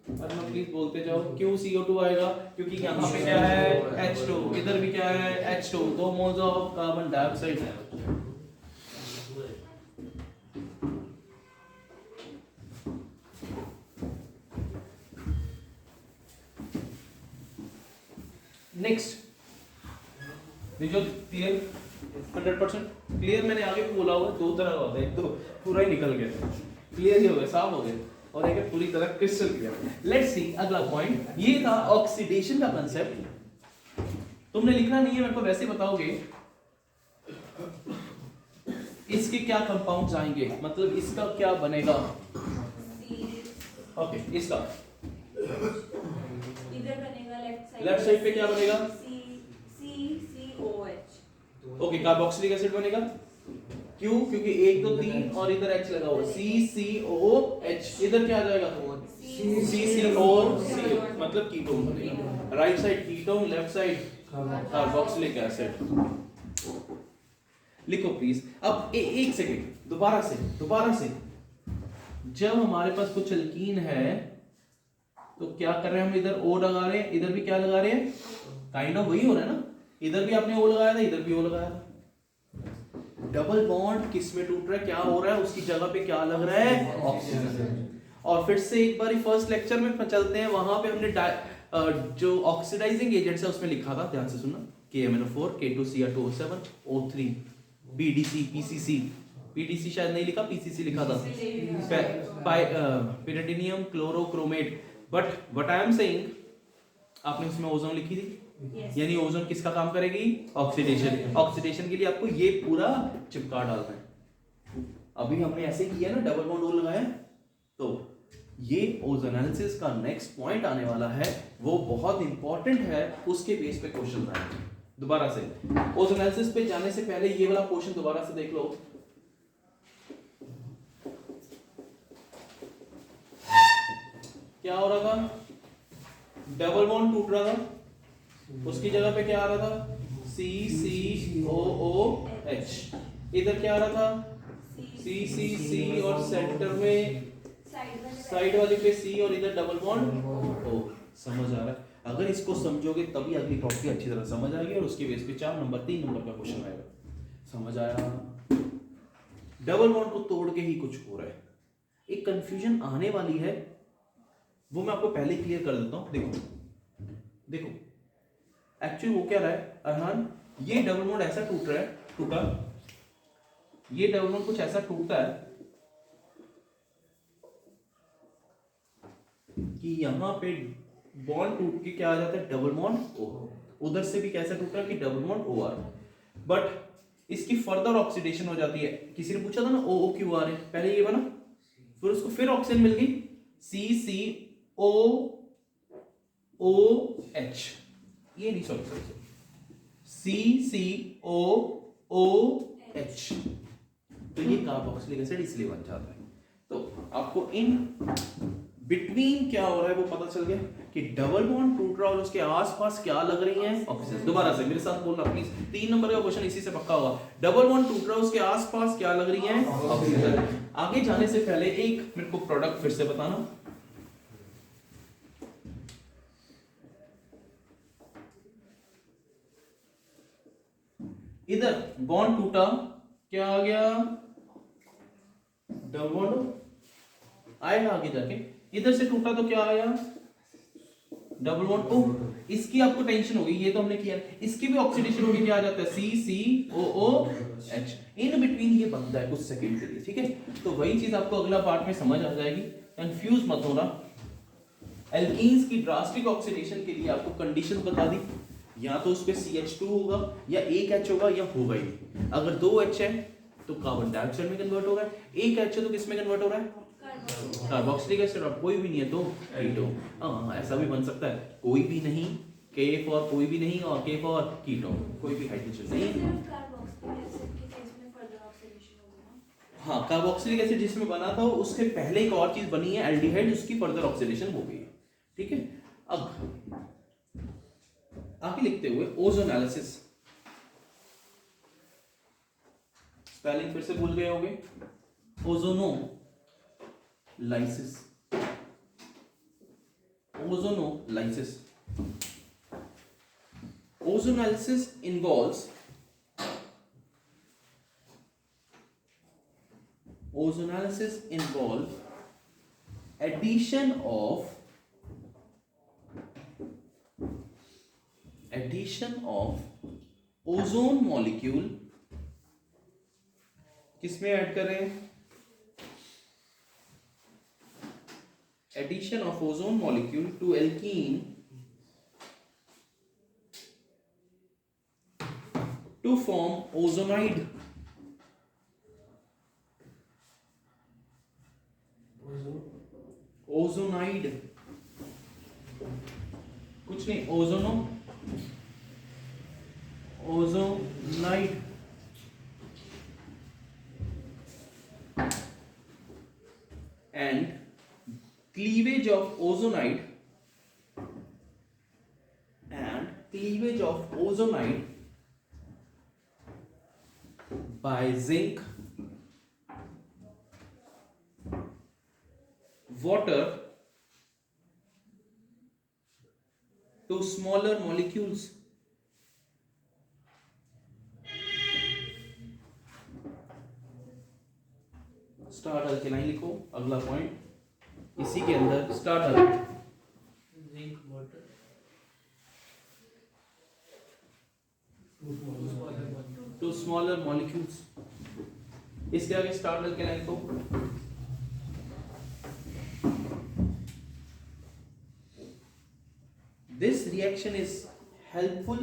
अब मैं प्लीज बोलते जाओ, क्यों CO2 आएगा, क्योंकि यहाँ पे क्या है H2, इधर भी क्या है H2, 2 moles of carbon dioxide है। नेक्स्ट जो क्लियर 100% क्लियर, मैंने आगे भी बोला हुआ दो तरह का होता है, एक तो पूरा ही निकल गया, क्लियर ही हो गया, साफ हो गया, और एक है पूरी तरह क्रिस्टल क्लियर। लेट्स सी अगला पॉइंट, ये था ऑक्सीडेशन का कांसेप्ट। तुमने लिखना नहीं है, मेरे को वैसे बताओगे इसके क्या कंपाउंड्स आएंगे, मतलब इसका क्या बनेगा। ओके इसका इधर बनेगा लेफ्ट साइड पे क्या बनेगा, COH। ओके कार्बोक्सिलिक एसिड बनेगा, क्यों, क्योंकि 1 2 3 और इधर H लगा हुआ है, CCOH, इधर क्या आ जाएगा CCO, मतलब कीटोन बनेगा, right side ketone, left side carboxylic acid. लिखो प्लीज। अब एक सेकंड, दोबारा से जब हमारे पास कुछ अल्कीन है तो क्या कर रहे हैं हम, इधर O लगा रहे हैं, इधर भी क्या लगा रहे हैं, काइंड ऑफ वही हो रहा है ना, इधर भी आपने O लगाया था, इधर भी O लगाया था। डबल बॉन्ड किस में टूट रहा है, क्या हो रहा है, उसकी जगह पे क्या लग रहा है, ऑक्सीजन। और फिर से एक बार फर्स्ट लेक्चर में चलते हैं, वहां पे हमने जो ऑक्सीडाइजिंग एजेंट्स है उसमें लिखा था, ध्यान से सुनना, KMnO4, K2Cr2O7, O3, BDC, PCC, PDC शायद नहीं लिखा, PCC लिखा था, pyridinium chlorochromate. But what I am saying, आपने उसमें ओजोन लिखी थी, यानी ओजोन किसका काम करेगी, ऑक्सीडेशन। ऑक्सीडेशन के लिए आपको ये पूरा चिपका डालना है। अभी हमने ऐसे किया ना, डबल बॉन्ड O लगाया, तो ये ओजोनालिसिस का नेक्स्ट पॉइंट आने वाला है, वो बहुत इंपॉर्टेंट है, उसके बेस पे क्वेश्चन आएंगे। दोबारा से ओजोनालिसिस पे जाने से पहले ये वाला क्वेश्चन दोबारा से देख लो। क्या हो रहा था, डबल बॉन्ड टूट रहा था, उसकी जगह पे क्या आ रहा था, CCOOH, इधर क्या आ रहा था, CCC, और सेंटर में साइड वाली पे C, और इधर डबल बॉन्ड O। समझ आ रहा है, अगर इसको समझोगे तभी अगली प्रॉपर्टी अच्छी तरह समझ आएगी, और उसके बेस पे 4 नंबर 3 नंबर का क्वेश्चन आएगा। समझ आया, डबल बॉन्ड को तोड़ के ही कुछ हो रहा है, एक कंफ्यूजन आने वाली है, वो मैं आपको पहले क्लियर कर देता हूं। देखो एक्चुअली वो क्या रहा है अरहान, ये डबल बॉन्ड ऐसा टूटा, ये डबल बॉन्ड कुछ ऐसा टूटता है कि यहां पे बॉन्ड टूट के क्या आ जाता है, डबल बॉन्ड O। उधर से भी कैसा टूटा है कि डबल बॉन्ड OR, बट इसकी फर्दर ऑक्सीडेशन हो जाती है। किसी ने पूछा था ना OOQR है, पहले ये बना, फिर उसको फिर ऑक्सीजन मिल गई CCOOH, ये नहीं सॉरी CCOOH, तो ये कार्बोक्सिलिक एसिड इसलिए बन जाता है। तो आपको इन बिटवीन क्या हो रहा है वो पता चल गया कि डबल बॉन्ड टूट रहा है और उसके आसपास क्या लग रही हैं, ऑक्सीजन। दोबारा से मेरे साथ बोलना प्लीज, 3 नंबर का क्वेश्चन इसी से पक्का होगा। डबल बॉन्ड टूट रहा है, उसके आसपास क्या लग रही हैं, ऑक्सीजन। आगे जाने से पहले एक मेरे को प्रोडक्ट फिर से बताना। इधर बॉन्ड टूटा, क्या आ गया, डबल बॉन्ड आएगा आगे जाके। इधर से टूटा तो क्या आया, डबल बॉन्ड O। इसकी आपको टेंशन होगी, ये तो हमने किया, इसकी भी ऑक्सीडेशन होगी, क्या आ जाता है CCOOH, इन बिटवीन ये बनता है कुछ सेकंड के लिए, ठीक है। तो वही चीज आपको अगला पार्ट में समझ आ जाएगी, कंफ्यूज मत होना। एल्कीन्स की ड्रास्टिक ऑक्सीडेशन के लिए आपको कंडीशन बता दी, या तो उस पे CH2 होगा या एक H होगा या होगा ही नहीं। अगर 2 H है तो कार्बन डाइऑक्साइड में कन्वर्ट हो रहा है, एक H है तो किस में कन्वर्ट हो रहा है, कार्बोक्सिलिक एसिड, और कोई भी नहीं है तो कीटो। हाँ ऐसा भी बन सकता है, कोई भी नहीं, K फॉर कोई भी नहीं और K फॉर कीटोन, कोई भी हाइड्रोजन नहीं। सिर्फ कार्बोक्सिलिक एसिड के केस में फर्दर ऑक्सीडेशन होगी ना। हाँ कार्बोक्सिलिक एसिड जिसमें बना था उसके पहले एक और चीज बनी है एल्डिहाइड, उसकी फर्दर ऑक्सीडेशन हो गई है, ठीक है। अब आगे लिखते हुए ओजोनालिसिस, स्पेलिंग फिर से भूल गए होंगे, ozonolysis, ozonolysis. Ozonolysis involves addition of ozone molecule, किसमें ऐड कर रहे हैं, addition of ozone molecule to alkene to form ozonide. Ozonide कुछ नहीं, ozonide and cleavage of ozonide by zinc, water to smaller molecules. Start alkaline लिखो, अगला पॉइंट इसी के अंदर start zinc water to smaller molecules, इसके आगे स्टार्ट अल्केलाइन को this reaction is helpful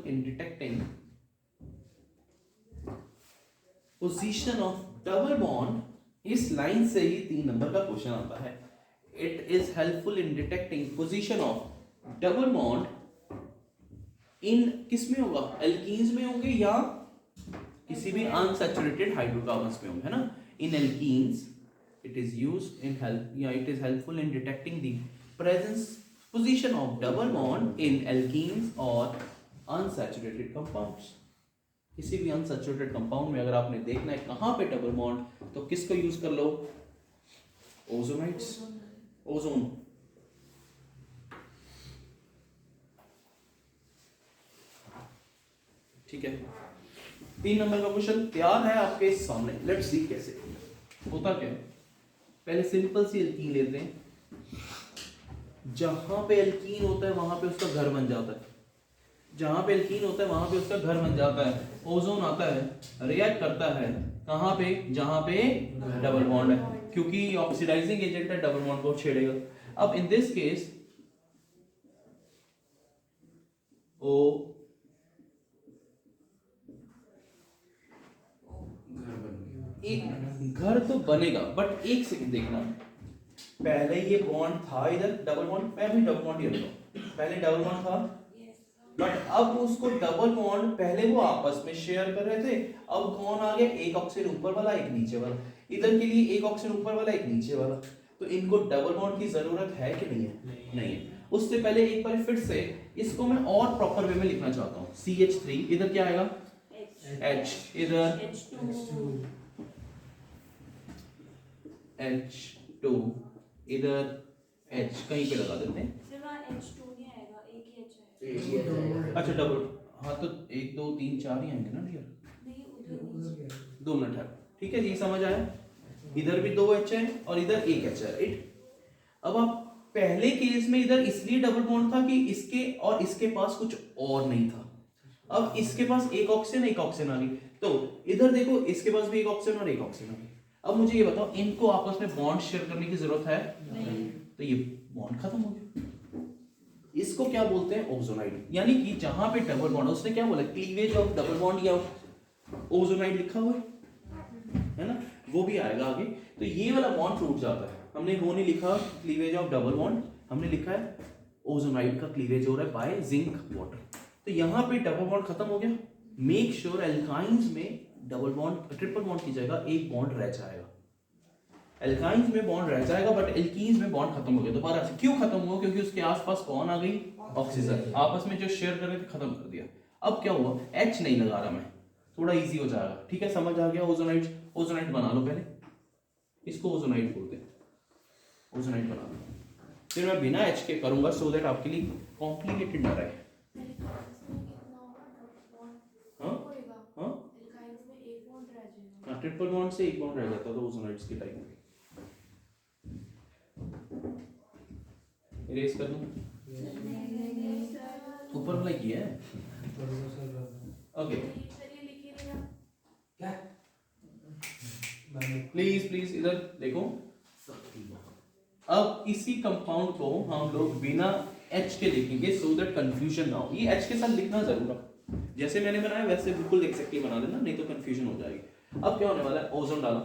in detecting position of double bond। इस लाइन से ही 3 नंबर का क्वेश्चन आता है। It is helpful in detecting position of double bond in किस में होगा, एल्कीन्स में होंगे या किसी भी अनसैचुरेटेड हाइड्रोकार्बन्स में होंगे, है ना। इन alkenes it is used in it is helpful in detecting the position of double bond in alkenes or unsaturated compounds। किसी भी अनसैचुरेटेड कंपाउंड में अगर आपने देखना है कहां पे डबल बॉन्ड, तो किसको यूज कर लो, ओजोनाइड्स, ओजोन। ठीक है, 3 नंबर का क्वेश्चन तैयार है आपके सामने। लेट्स सी कैसे होता क्या है। पहले सिंपल सी एल्कीन लेते हैं, जहां पे एल्कीन होता है वहां पे उसका घर बन जाता है, जहां पे एल्कीन होता है वहां पे उसका घर बन जाता है। ओजोन आता है, रिएक्ट करता है कहां पे, जहां पे डबल बॉन्ड है, क्योंकि ऑक्सीडाइजिंग एजेंट है, डबल बॉन्ड को छेड़ेगा। अब इन दिस केस ओ एक घर तो बनेगा, बट एक सेकंड देखना, पहले ये बॉन्ड था इधर डबल बॉन्ड, मैं भी डबल बॉन्ड ही रखता हूं, पहले डबल बॉन्ड था, बट अब उसको डबल बॉन्ड पहले वो आपस में शेयर कर रहे थे, अब कौन आ गया, एक ऑक्सीजन ऊपर वाला एक नीचे वाला, इधर के लिए एक ऑक्सीजन ऊपर वाला एक नीचे वाला, तो इनको डबल बॉन्ड की जरूरत है कि नहीं है, नहीं है। उससे पहले एक बार फिर से इसको मैं और प्रॉपर वे में लिखना चाहता हूँ, CH3 इधर क्या आएगा, H इधर H2 इधर H कहीं पे लगा देते हैं, सिर्फ H2 नहीं आएगा, एक ही H है। अच्छा डबल, हाँ तो 1 2 3 4 ही आएंगे ना डियर, नहीं उधर 2 मिनट है, ठीक है जी, समझ आया। इधर भी 2 H है और इधर 1 H है, राइट। अब आप पहले केस में इधर इसलिए डबल बॉन्ड था कि इसके और इसके पास कुछ और नहीं था। अब इसके पास एक ऑक्सीजन आ गई, तो इधर देखो इसके पास भी एक ऑक्सीजन और एक ऑक्सीजन आ गई। अब मुझे ये बताओ, इनको आपस में बॉन्ड शेयर करने की जरूरत है? नहीं। तो ये बॉन्ड खत्म हो गया। इसको क्या बोलते हैं? ओजोनाइड। यानी कि जहां पे डबल बॉन्ड, उसने क्या बोला, क्लीवेज ऑफ डबल बॉन्ड या ओजोनाइड लिखा हुआ है ना, वो भी आएगा आगे। तो ये वाला बॉन्ड टूट जाता है। हमने वो नहीं लिखा क्लीवेज ऑफ डबल बॉन्ड, हमने लिखा है ओजोनाइड का क्लीवेज हो रहा है बाय जिंक वाटर। तो यहाँ पे डबल बॉन्ड खत्म हो गया। मेक श्योर एल्काइंस में डबल बॉन्ड ट्रिपल बॉन्ड की जगह एक बॉन्ड रह जाएगा। एल्काइंस में बॉन्ड रह जाएगा बट एल्कीन्स में बॉन्ड खत्म हो गया। दोबारा से क्यों खत्म हुआ? क्योंकि उसके आसपास कौन आ गई? ऑक्सीजन। आपस में जो शेयर कर रहे थे खत्म कर दिया। अब क्या हुआ? H नहीं लगा रहा मैं, थोड़ा इजी हो जाएगा। ठीक है, समझ आ गया। ओजोनाइड, ओजोनाइड बना लो पहले, इसको ओजोनाइड बोलते हैं। ओजोनाइड बना लो, फिर मैं बिना H के करूंगा सो दैट आपके लिए कॉम्प्लिकेटेड ना रहे। ट्रिपल बॉन्ड से एक बॉन्ड रह जाता था ओजोनाइड्स के टाइप में। इरेज कर दूं? ऊपर वाला ये है। ओके क्या? प्लीज प्लीज इधर देखो। अब इसी कंपाउंड को हम लोग बिना H के लिखेंगे सो दैट कंफ्यूजन ना हो। ये H के साथ लिखना जरूर है, जैसे मैंने बनाया वैसे बिल्कुल एक्जेक्टली बना देना, नहीं तो कंफ्यूजन हो जाएगी। अब क्या होने वाला है? ओजोन डाला,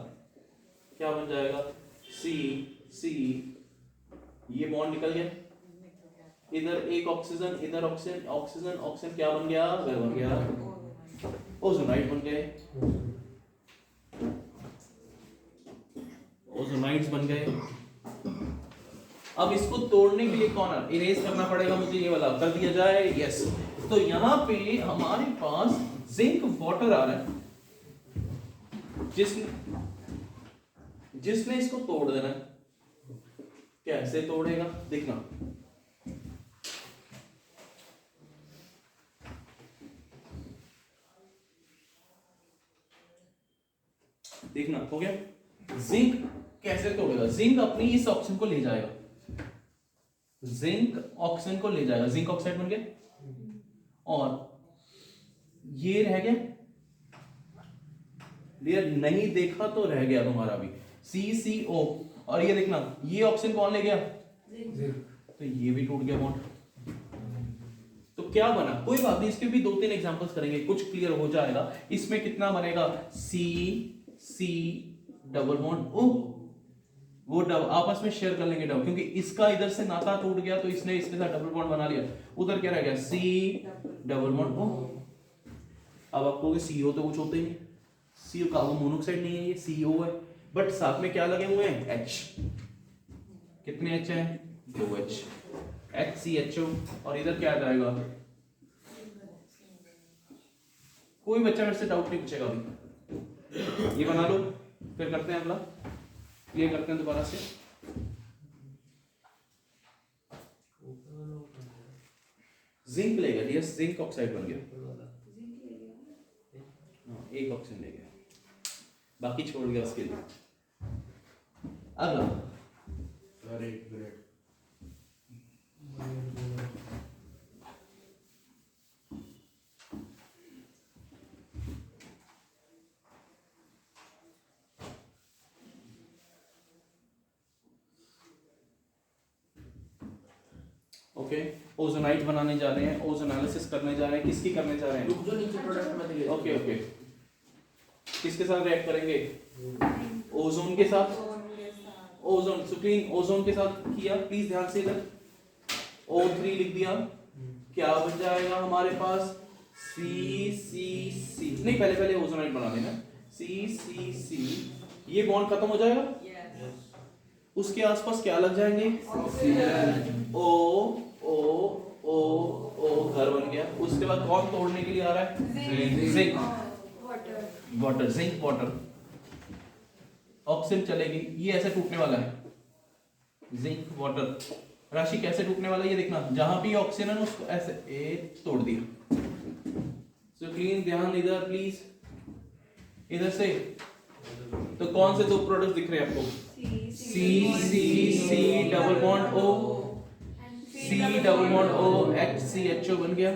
क्या बन जाएगा? C, ये बॉन्ड निकल गया, इधर एक ऑक्सीजन, इधर ऑक्सीजन, ऑक्सीजन ऑक्सीजन, क्या बन गया? वे बन गया ओजोनाइड बन गए, ओजोनाइड्स बन गए। अब इसको तोड़ने के लिए कौन है? इरेज करना पड़ेगा मुझे, ये वाला कर दिया जाए। यस, तो यहां पे हमारे पास जिंक वाटर आ रहा है, जिसने इसको तोड़ देना है। कैसे तोड़ेगा देखना, देखना हो गया। जिंक कैसे तोड़ेगा? जिंक अपनी इस ऑक्सीजन को ले जाएगा, जिंक ऑक्सीजन को ले जाएगा, जिंक ऑक्साइड बन गया और ये रह गया। डियर नहीं देखा तो रह गया तुम्हारा भी CCO, और ये देखना ये ऑक्सीजन कौन ले गया? तो ये भी टूट गया बॉन्ड। तो क्या बना? कोई बात नहीं, इसके भी 2-3 एग्जांपल्स करेंगे, कुछ क्लियर हो जाएगा। इसमें कितना बनेगा? C डबल बॉन्ड O, वो आपस में शेयर कर लेंगे डबल, क्योंकि इसका इधर से नाता टूट गया तो इसने इसके साथ डबल बॉन्ड बना लिया। उधर क्या रह गया? C double bond O। अब आपको CO तो कुछ होते ही नहीं, CO कार्बन मोनोऑक्साइड नहीं है, ये CO है, बट साथ में क्या लगे हुए हैं? H। कितने H हैं? 2H, HCHO। और इधर क्या आ जाएगा? कोई बच्चा मेरे से डाउट नहीं पूछेगा अभी। ये बना लो, फिर करते हैं अगला, क्लियर करते हैं दोबारा से। जिंक ले गया, यस जिंक ऑक्साइड बन गया। हाँ, एक ऑक्सीजन ले गया, बाकी छोड़ गया उसके लिए। अगला ओके, ओजोनाइड बनाने जा रहे हैं, ओजोन एनालिसिस करने जा रहे हैं। किसकी करने जा रहे हैं? जो नीचे प्रोडक्ट में दिए। ओके ओके, किसके साथ रिएक्ट करेंगे? ओजोन के साथ। ओजोन सुप्रीम ओजोन के साथ किया, प्लीज ध्यान से इधर O3 लिख दिया, क्या बन जाएगा हमारे पास? CCC। नहीं, पहले ओजोनाइड बना देना, CCC। ये बॉन्ड खत्म हो जाएगा, उसके आसपास क्या लग जाएंगे? O O O O, घर बन गया। उसके बाद कौन तोड़ने के लिए आ रहा है? Zinc water, zinc water. Oxygen चलेगी, ये ऐसे टूटने वाला है, जिंक वाटर। राशि कैसे टूटने वाला है ये देखना, जहां भी ऑक्सीजन है उसको ऐसे तोड़ दिया। सो क्लीन ध्यान इधर प्लीज, इधर से तो कौन से दो प्रोडक्ट दिख रहे हैं आपको? C double bond O, C double bond O, HCHO बन गया।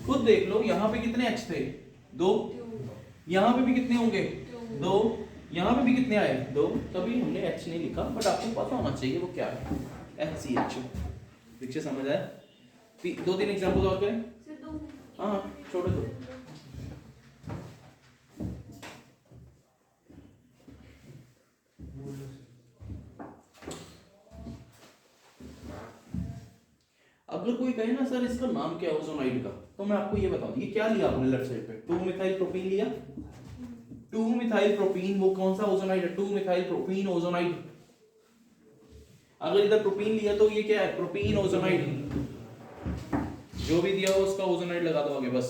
खुद देख लो यहाँ पे कितने H थे? 2। यहाँ पे भी कितने होंगे? 2। यहाँ पे भी कितने आए? 2। तभी हमने H नहीं लिखा, बट आपको पता होना चाहिए वो क्या है। HCHO। पिक्चर समझ आया? 2-3 एग्जांपल और करें? हाँ, छोड़ो तो। अगर कोई कहे ना सर इसका नाम क्या है ओजोनाइड का, तो मैं आपको ये बताऊं, ये क्या लिया आपने लेफ्ट साइड पे? 2 मिथाइल प्रोपीन लिया। 2 मिथाइल प्रोपीन वो कौन सा ओजोनाइड है? 2 मिथाइल प्रोपीन ओजोनाइड। अगर इधर प्रोपीन लिया तो ये क्या है? Propene ozonide. जो भी दिया हो उसका ओजोनाइड लगा दो आगे बस।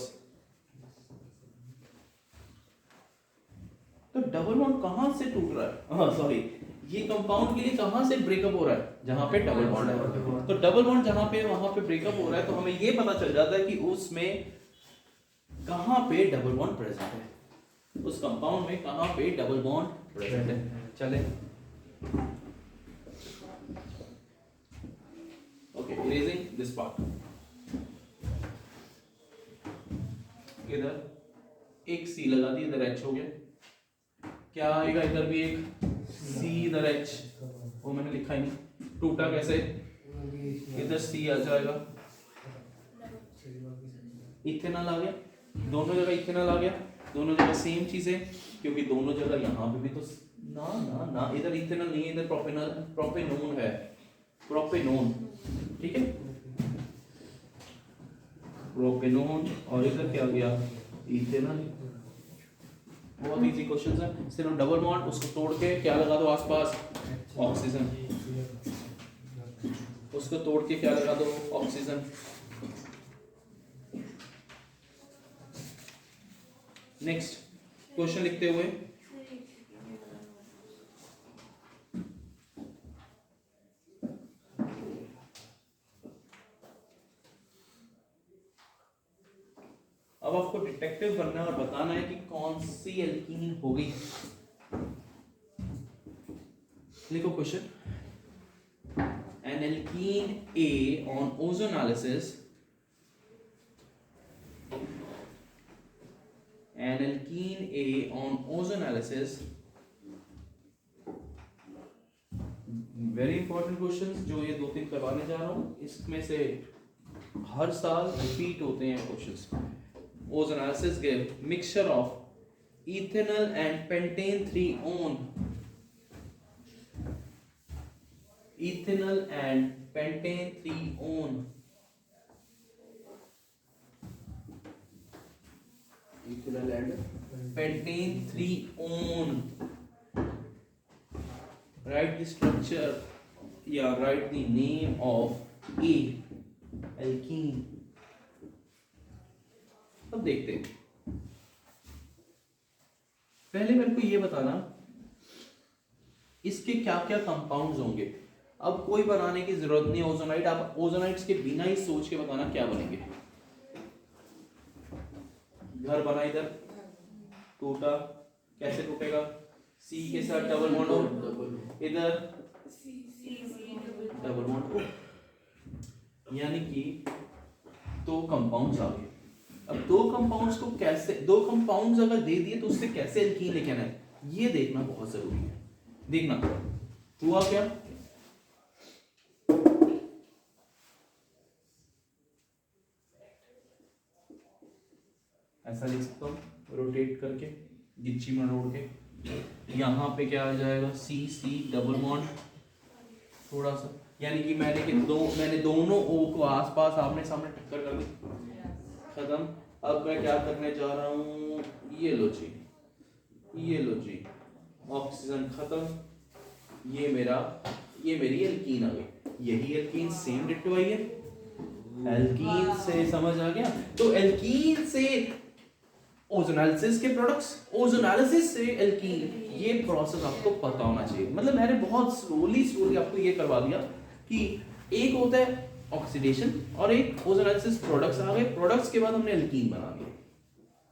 तो डबल बॉन्ड कहां से टूट रहा है? हाँ सॉरी, ये कंपाउंड के लिए कहां से ब्रेकअप हो रहा है? जहां पे डबल बॉन्ड है। तो डबल बॉन्ड जहां पे वहां पे ब्रेकअप हो रहा है, तो हमें ये पता चल जाता है कि उसमें कहां पे डबल बॉन्ड प्रेजेंट है, उस कंपाउंड में कहां पे डबल बॉन्ड प्रेजेंट है। चले ओके, इरेजिंग दिस पार्ट। इधर एक C लगा दी, इधर H हो गया। क्या आएगा? इधर भी एक C, इधर H। वो मैंने लिखा ही नहीं, टूटा कैसे? इधर C आ जाएगा, इथेनॉल आ गया। दोनों जगह इथेनॉल आ गया, दोनों जगह सेम चीज है, क्योंकि दोनों जगह यहाँ पे भी तो ना ना ना, इधर इथेनॉल नहीं है, इधर प्रोपेनॉन है, प्रोपेनॉन। ठीक है, प्रोपेनॉन, और इधर क्या गया? इथेनॉल। बहुत इजी क्वेश्चन है। सिर्फ डबल बॉन्ड, उसको तोड़ के क्या लगा दो आसपास? ऑक्सीजन। उसको तोड़ के क्या लगा दो? ऑक्सीजन। नेक्स्ट क्वेश्चन लिखते हुए, अब आपको डिटेक्टिव बनना है और बताना है कि कौन सी एल्कीन हो गई। लिखो question. An alkene A on ozonalysis, an alkene A on ozonalysis, very important questions जो ये 2-3 करवाने जा रहा हूं, इसमें से हर साल रिपीट होते हैं questions. Ozonalysis give mixture of ethanol and pentane 3-on, ethanol and pentane 3-on, ethanol and pentane 3-on. Write the structure, yeah, write the name of A alkene. अब देखते हैं, पहले मेरे को ये बताना इसके क्या क्या कंपाउंड्स होंगे। अब कोई बनाने की जरूरत नहीं ओजोनाइड, आप ओजोनाइड्स के बिना ही सोच के बताना क्या बनेंगे। घर बना, इधर टूटा, कैसे टूटेगा? C के साथ डबल बॉन्ड हो, इधर डबल बॉन्ड हो, यानी कि 2 कंपाउंड्स आ गए। अब 2 कंपाउंड्स को कैसे, 2 कंपाउंड्स अगर दे दिए तो उससे कैसे एल्कीन लेके आना है, ये देखना बहुत जरूरी है। देखना हुआ क्या? ऐसा लिख सकता हूं, रोटेट करके, गिच्ची में रोड़ के। यहाँ पे क्या आ जाएगा? C डबल बॉन्ड, थोड़ा सा, यानी कि मैंने दोनों O को आसपास आमने सामने टक्कर कर दी, खत्म। अब मैं क्या करने जा रहा हूँ? ये लो जी, ऑक्सीजन खत्म। ये मेरी एल्कीन आ गई। यही एल्कीन सेम डिट्टो आई है, एल्कीन से समझ आ गया। तो एल्कीन से ओजोनालिसिस के प्रोडक्ट्स, ओजोनालिसिस से एल्कीन, ये प्रोसेस आपको पता होना चाहिए। मतलब मैंने बहुत स्लोली आपको ये करवा दिया कि एक होता है ऑक्सीडेशन और एक ओजोनालिसिस। प्रोडक्ट्स आ गए, प्रोडक्ट्स के बाद हमने एल्कीन बना दिया।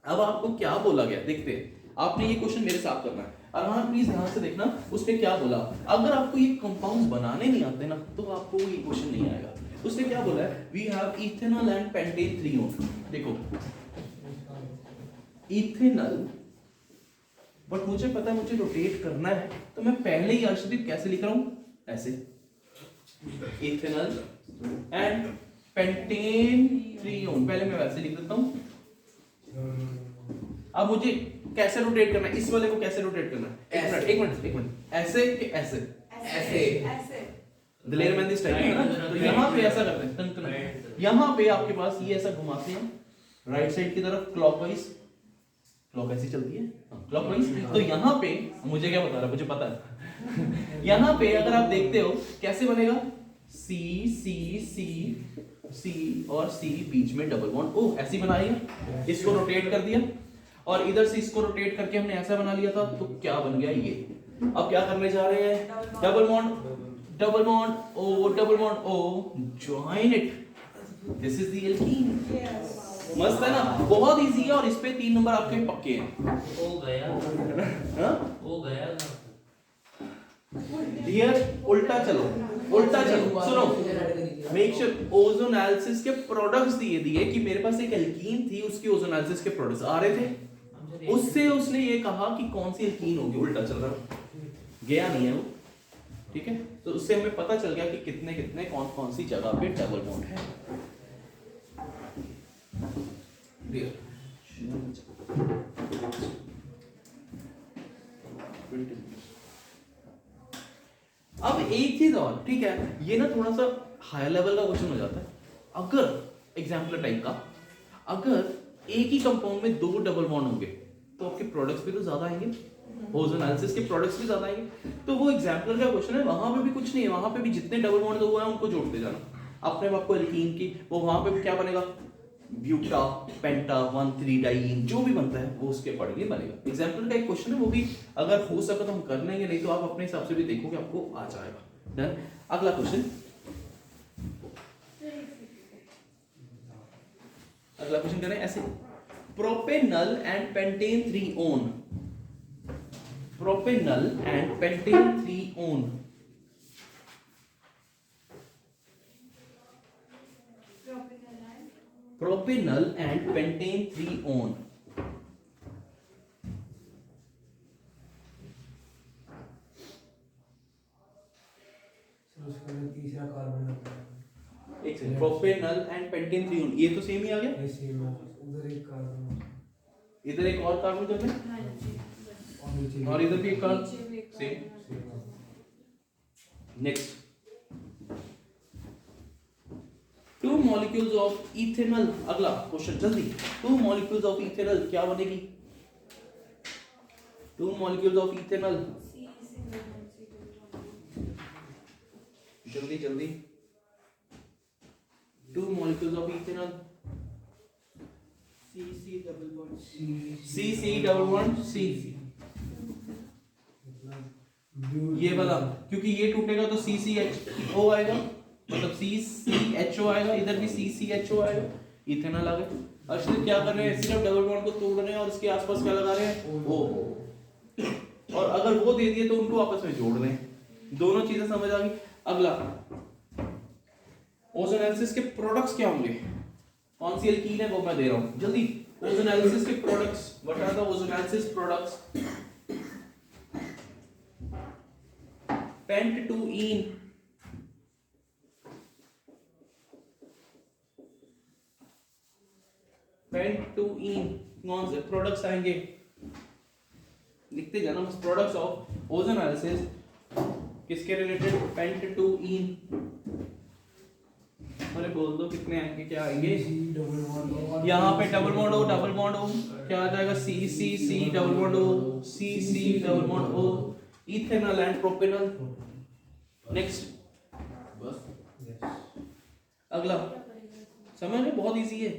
अब आपको क्या बोला गया देखते हैं। आपने ये क्वेश्चन मेरे साथ करना है। और हाँ प्लीज ध्यान से देखना उसने क्या बोला। अगर आपको ये कंपाउंड्स बनाने नहीं आते ना तो आपको ये क्वेश्चन नहीं आएगा। उसने क्या बोला है, we have ethanol and pentane 3 one. देखो इथेनॉल, बट मुझे पता है मुझे रोटेट करना है तो मैं पहले ही अर्शदीप कैसे लिख रहा हूं, ऐसे इथेनॉल एंड पेंटेन 3 ओन, पहले मैं वैसे लिख देता हूं। अब मुझे कैसे रोटेट करना है, इस वाले को कैसे रोटेट करना है, एक मिनट ऐसे कि ऐसे ऐसे दिलेर मेहंदी स्टाइल है ना, तो यहाँ पे ऐसा करते हैं, यहाँ पे आपके पास ये ऐसा घुमाते हैं राइट साइड की तरफ क्लॉकवाइज, क्लॉक ऐसी चलती है क्लॉकवाइज। तो यहाँ पे मुझे क्या बता रहा है, मुझे पता है यहाँ पे अगर आप देखते हो कैसे बनेगा, सी सी सी सी और सी बीच में डबल बॉन्ड ओ, ऐसी बनाइए। इसको रोटेट कर दिया और इधर से इसको रोटेट करके हमने ऐसा बना लिया था, तो क्या बन गया ये। अब क्या करने जा रहे हैं, double bond O join it, this is the alkene. मस्त है ना, बहुत इजी है और इस पे 3 नंबर आपके पक्के हैं। हो गया डियर उल्टा चलो सुनो, मेक श्योर ओजोनालिसिस के प्रोडक्ट्स दिए कि मेरे पास एक एल्कीन थी, उसके ओजोनालिसिस के प्रोडक्ट्स आ रहे थे, उससे उसने ये कहा कि कौन सी एल्कीन होगी, उल्टा चल रहा गया नहीं है वो, ठीक है। तो उससे हमें पता चल गया कि कितने कितने कौन कौन सी जगह पे डबल बॉन्ड है। अब एक चीज और, ठीक है, ये ना थोड़ा सा हायर लेवल का क्वेश्चन हो जाता है। अगर एग्जाम्पल टाइप का, अगर एक ही कंपाउंड में 2 डबल बॉन्ड होंगे तो आपके प्रोडक्ट्स भी तो ज्यादा आएंगे, ओजोनालिसिस के प्रोडक्ट्स भी ज्यादा आएंगे। तो वो एग्जाम्पल का क्वेश्चन है, वहां पे भी कुछ नहीं है, वहां पे भी जितने डबल बॉन्ड हुआ है उनको जोड़ते जाना। अपने आप को एल्कीन की वो वहां पे भी क्या बनेगा, ब्यूटा पेंटा 1,3 डाइईन जो भी बनता है वो उसके अकॉर्डिंगली बनेगा। एग्जाम्पल का एक क्वेश्चन है, वो भी अगर हो सके तो हम कर लेंगे, नहीं तो आप अपने हिसाब से भी देखोगे आपको आ जाएगा। डन। अगला क्वेश्चन, अगला क्वेश्चन करें ऐसे, propanol and pentane 3 own, propanol and pentane 3 own, propanol and pentane 3 own. उसके बाद तीसरा कार्बन आता है, एक second, propanol and pentane 3 own, ये तो सेम ही आ गया, ऐसे ही उधर एक कार्बन इधर एक और कार्बन कर लें और नीचे और इधर भी एक carbon, same. Next, 2 molecules of ethanol, अगला क्वेश्चन जल्दी, 2 molecules of ethanol क्या बनेगी, 2 molecules of ethanol, जल्दी जल्दी, 2 molecules of ethanol, CC double bond C double bond C, ये वाला, क्योंकि ये टूटेगा तो CCHO आएगा, मतलब CCHO आएगा, इधर भी CCHO आएगा, इथेनॉल आ गया। अर्शदीप क्या कर रहे हैं, सिर्फ डबल बॉन्ड को तोड़ रहे हैं और इसके आसपास क्या लगा रहे हैं, O, और अगर वो दे दिए तो उनको आपस में जोड़ रहे हैं। दोनों चीजें समझ आ गई। अगला, ओजोनालिसिस के प्रोडक्ट्स क्या होंगे, कौन सी एल्कीन है वो मैं दे रहा हूं जल्दी। ओजोनालिसिस के products, what are the ozonolysis products, पेंट-2-ene, पेंट-2-ene कौन से प्रोडक्ट्स आएंगे, लिखते जाना बस। प्रोडक्ट्स ऑफ ओजोनालिसिस किसके रिलेटेड, पेंट-2-ene, अरे बोल दो कितने आएंगे, क्या आएंगे, डबल बॉन्ड, यहाँ पे डबल बॉन्ड हो, डबल बॉन्ड हो, क्या आ जाएगा, C C C double bond हो, C C डबल बॉन्ड हो, इथेनॉल एंड प्रोपेनॉल। नेक्स्ट, बस अगला समझ में बहुत इजी है।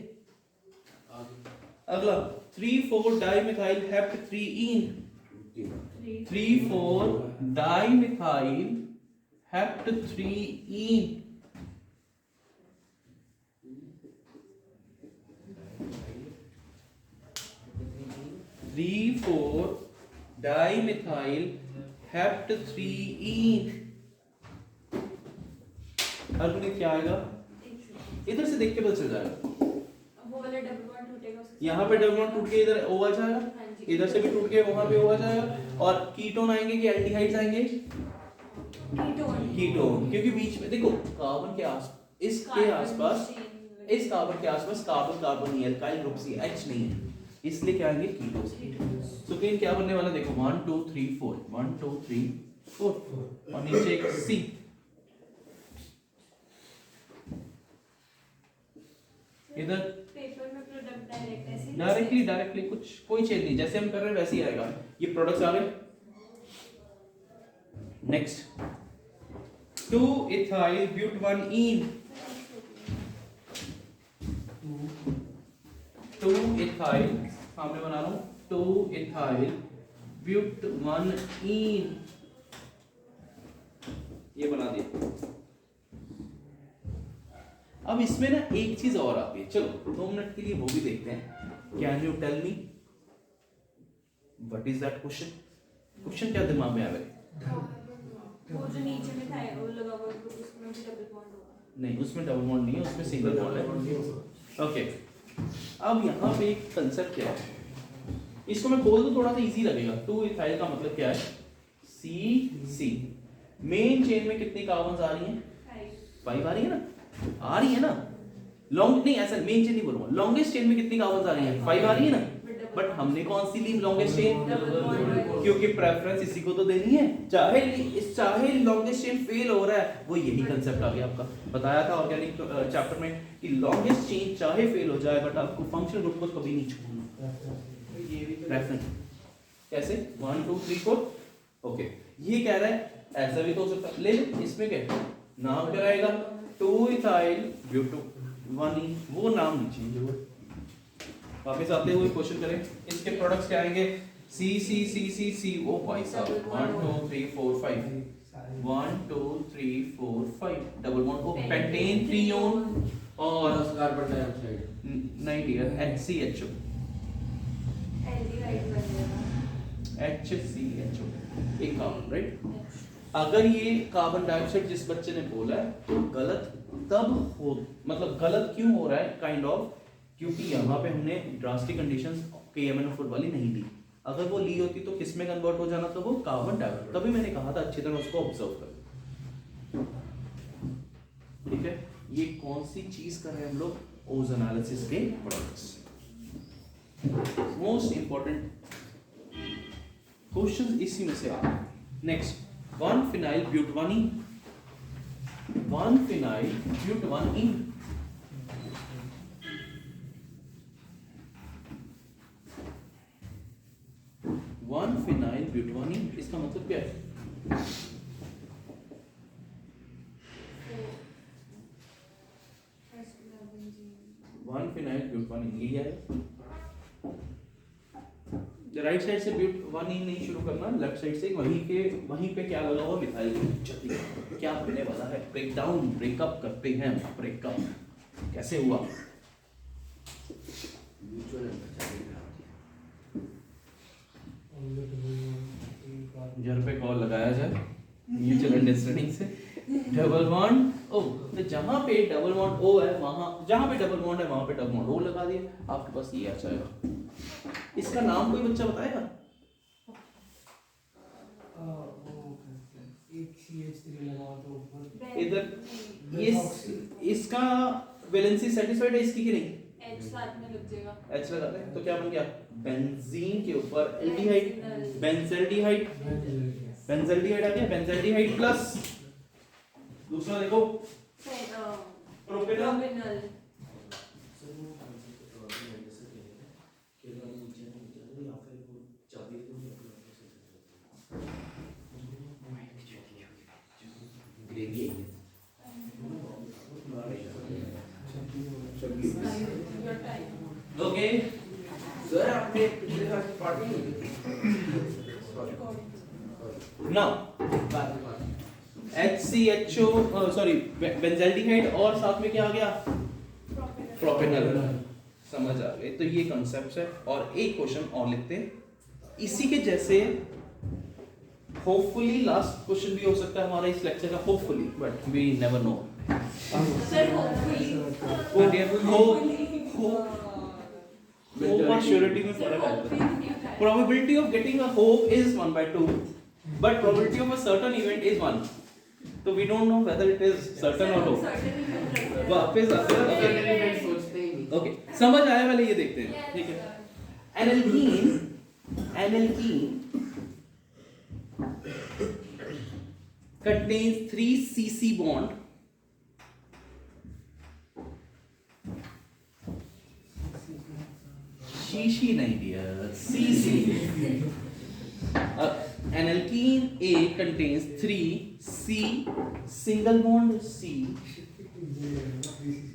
अगला 3,4 डाइमिथाइल हेप्ट-3-ene, 3,4 डाइमिथाइल हेप्ट-3-ene, 3,4 डाइमिथाइल हेप्ट 3ईन। अर्गुनिक क्या आएगा? इधर से देख के पता चल जाएगा। वो वाला डबल बॉन्ड टूटेगा उसके यहाँ पे डबल बॉन्ड टूट के इधर O आ जाएगा, हाँ जी। इधर से भी टूट के वहां पे O आ जाएगा। और कीटोन आएंगे कि एल्डिहाइड्स आएंगे? कीटोन। कीटोन, क्योंकि बीच में देखो कार्बन के आस इसके आसपास इस कार्बन के आसपास कार्बन कार्बन नहीं है, अल्काइल ग्रुप सी H नहीं है, इसलिए क्या आएंगे? कीटोन। सो अगेन क्या बनने वाला देखो 1 2 3 4 1 2 3 4 और नीचे एक C। इधर पेपर में प्रोडक्ट डायरेक्ट ऐसे डायरेक्टली कुछ कोई चेंज नहीं, जैसे हम कर रहे हैं वैसे ही आएगा। ये प्रोडक्ट्स आ गए। Next 2 ethyl ब्यूटवानीन। 2 इथाइल सामने बना रहा हूं, 2 इथाइल ब्यूटवानीन, ये बना दिया। अब इसमें ना एक चीज और आती है, चलो 2 मिनट के लिए वो भी देखते हैं। Can you tell me what is that question? Question क्या दिमाग में आ रहा है? वो जो नीचे में था वो लगा हुआ है, उसमें भी डबल बॉन्ड होगा। नहीं, उसमें डबल बॉन्ड नहीं है, उसमें सिंगल बॉन्ड है। ओके, अब यहाँ पे एक कंसेप्ट क्या है, इसको मैं खोल दूं थोड़ा सा इजी लगेगा। 2 इथाइल का मतलब क्या है? C। मेन चेन में कितनी कार्बन्स आ रही हैं? 5 आ रही है ना, आ रही है ना। लॉन्ग नहीं, ऐसा मेन चेन नहीं बोलूंगा, लॉन्गेस्ट चेन में कितनी कार्बन्स आ रही हैं? 5 आ रही है ना। बट हमने कौन सी ली लॉन्गेस्ट चेन? क्योंकि प्रेफरेंस इसी को तो देनी है, चाहे लॉन्गेस्ट चेन फेल हो रहा है, वो यही कंसेप्ट आ गया आपका। बताया था ऑर्गेनिक चैप्टर में कि लॉन्गेस्ट चेन चाहे फेल हो जाए बट आपको फंक्शनल ग्रुप को कभी नहीं छोड़ना। प्रेफरेंस कैसे? 1 2 3 4। ओके, ये कह रहा है ऐसा भी तो हो सकता है, ले इसमें क्या है? नाम क्या रहेगा? 2 इथाइल ब्यूटवानीन, वो नाम नहीं चेंज होगा। वापस आते हुए क्वेश्चन करें, इसके प्रोडक्ट्स क्या आएंगे? C। ओ भाई साहब 1 2 3 4 5 1 2 3 4 5 डबल बॉन्ड ओ पेंटेन 3 और प्लस कार्बन डाइऑक्साइड। नहीं डियर HCHO एल्डिहाइड बन जाएगा। HCHO एक कार्बन, राइट? अगर ये कार्बन डाइऑक्साइड जिस बच्चे ने बोला है तो गलत तब हो, मतलब गलत क्यों हो रहा है काइंड ऑफ, क्योंकि यहाँ पे हमने ड्रास्टिक कंडीशंस KMnO4 वाली नहीं ली। अगर वो ली होती तो किस में कन्वर्ट हो जाना था? वो कार्बन डाइऑक्साइड। तभी मैंने कहा था अच्छी तरह उसको ऑब्जर्व कर। ठीक है, ये कौन सी चीज कर रहे हैं हम लोग? ओज एनालिसिस के प्रोडक्ट्स। मोस्ट इंपॉर्टेंट क्वेश्चंस इसी में से आ रहे हैं। नेक्स्ट 1 फिनाइल ब्यूटवानीन। 1 फिनाइल ब्यूटवानीन, इसका मतलब क्या है? 1 फिनाइल ब्यूटवानीन लिया है। राइट साइड से ब्यूटवानीन नहीं शुरू करना, लेफ्ट साइड से वहीं पे क्या लगा हुआ? Methyl group. क्या बनने वाला है? ब्रेकअप करते हैं। ब्रेकअप कैसे हुआ? घर पे कॉल लगाया जाए म्यूचुअल अंडरस्टैंडिंग से। डबल बॉन्ड ओ, तो जहां पे डबल बॉन्ड O है वहां, जहां पे डबल बॉन्ड है वहां पे डबल बॉन्ड O लगा दिया, आपके पास ये आ जाएगा। इसका नाम कोई बच्चा बताएगा? एक CH3 लगा तो ऊपर इधर इसका वैलेंसी सेटिस्फाइड है इसकी कि नहीं? H साथ में लग जाएगा। H लगा दें तो क्या बन गया? बेंजीन के ऊपर एल्डिहाइड, बेंजल्डिहाइड। बेंजल्डिहाइड आ गया, बेंजल्डिहाइड प्लस दूसरा देखो प्रोपेनॉल। ओके सर, आपने पिछले क्लास में party now HCHO sorry benzaldehyde और साथ में क्या आ गया? प्रोपेनॉल। समझ आ गए? तो ये कॉन्सेप्ट है। और एक क्वेश्चन और लिखते हैं इसी के जैसे होपफुली लास्ट क्वेश्चन भी हो सकता है हमारा इस लेक्चर का, hopefully, but we never know. Sir hopefully hope और श्योरिटी में फर्क है। Probability of getting a hope is 1/2, but probability of a certain event is 1. So we don't know whether it is certain or hope. वापस आते हैं। सोचते ही नहीं। ओके, समझ आया? पहले ये देखते हैं, ठीक है। एनाल्कीन contains 3 CC bond. शीशी नहीं दिया, CC. An alkene A contains 3 C single bond C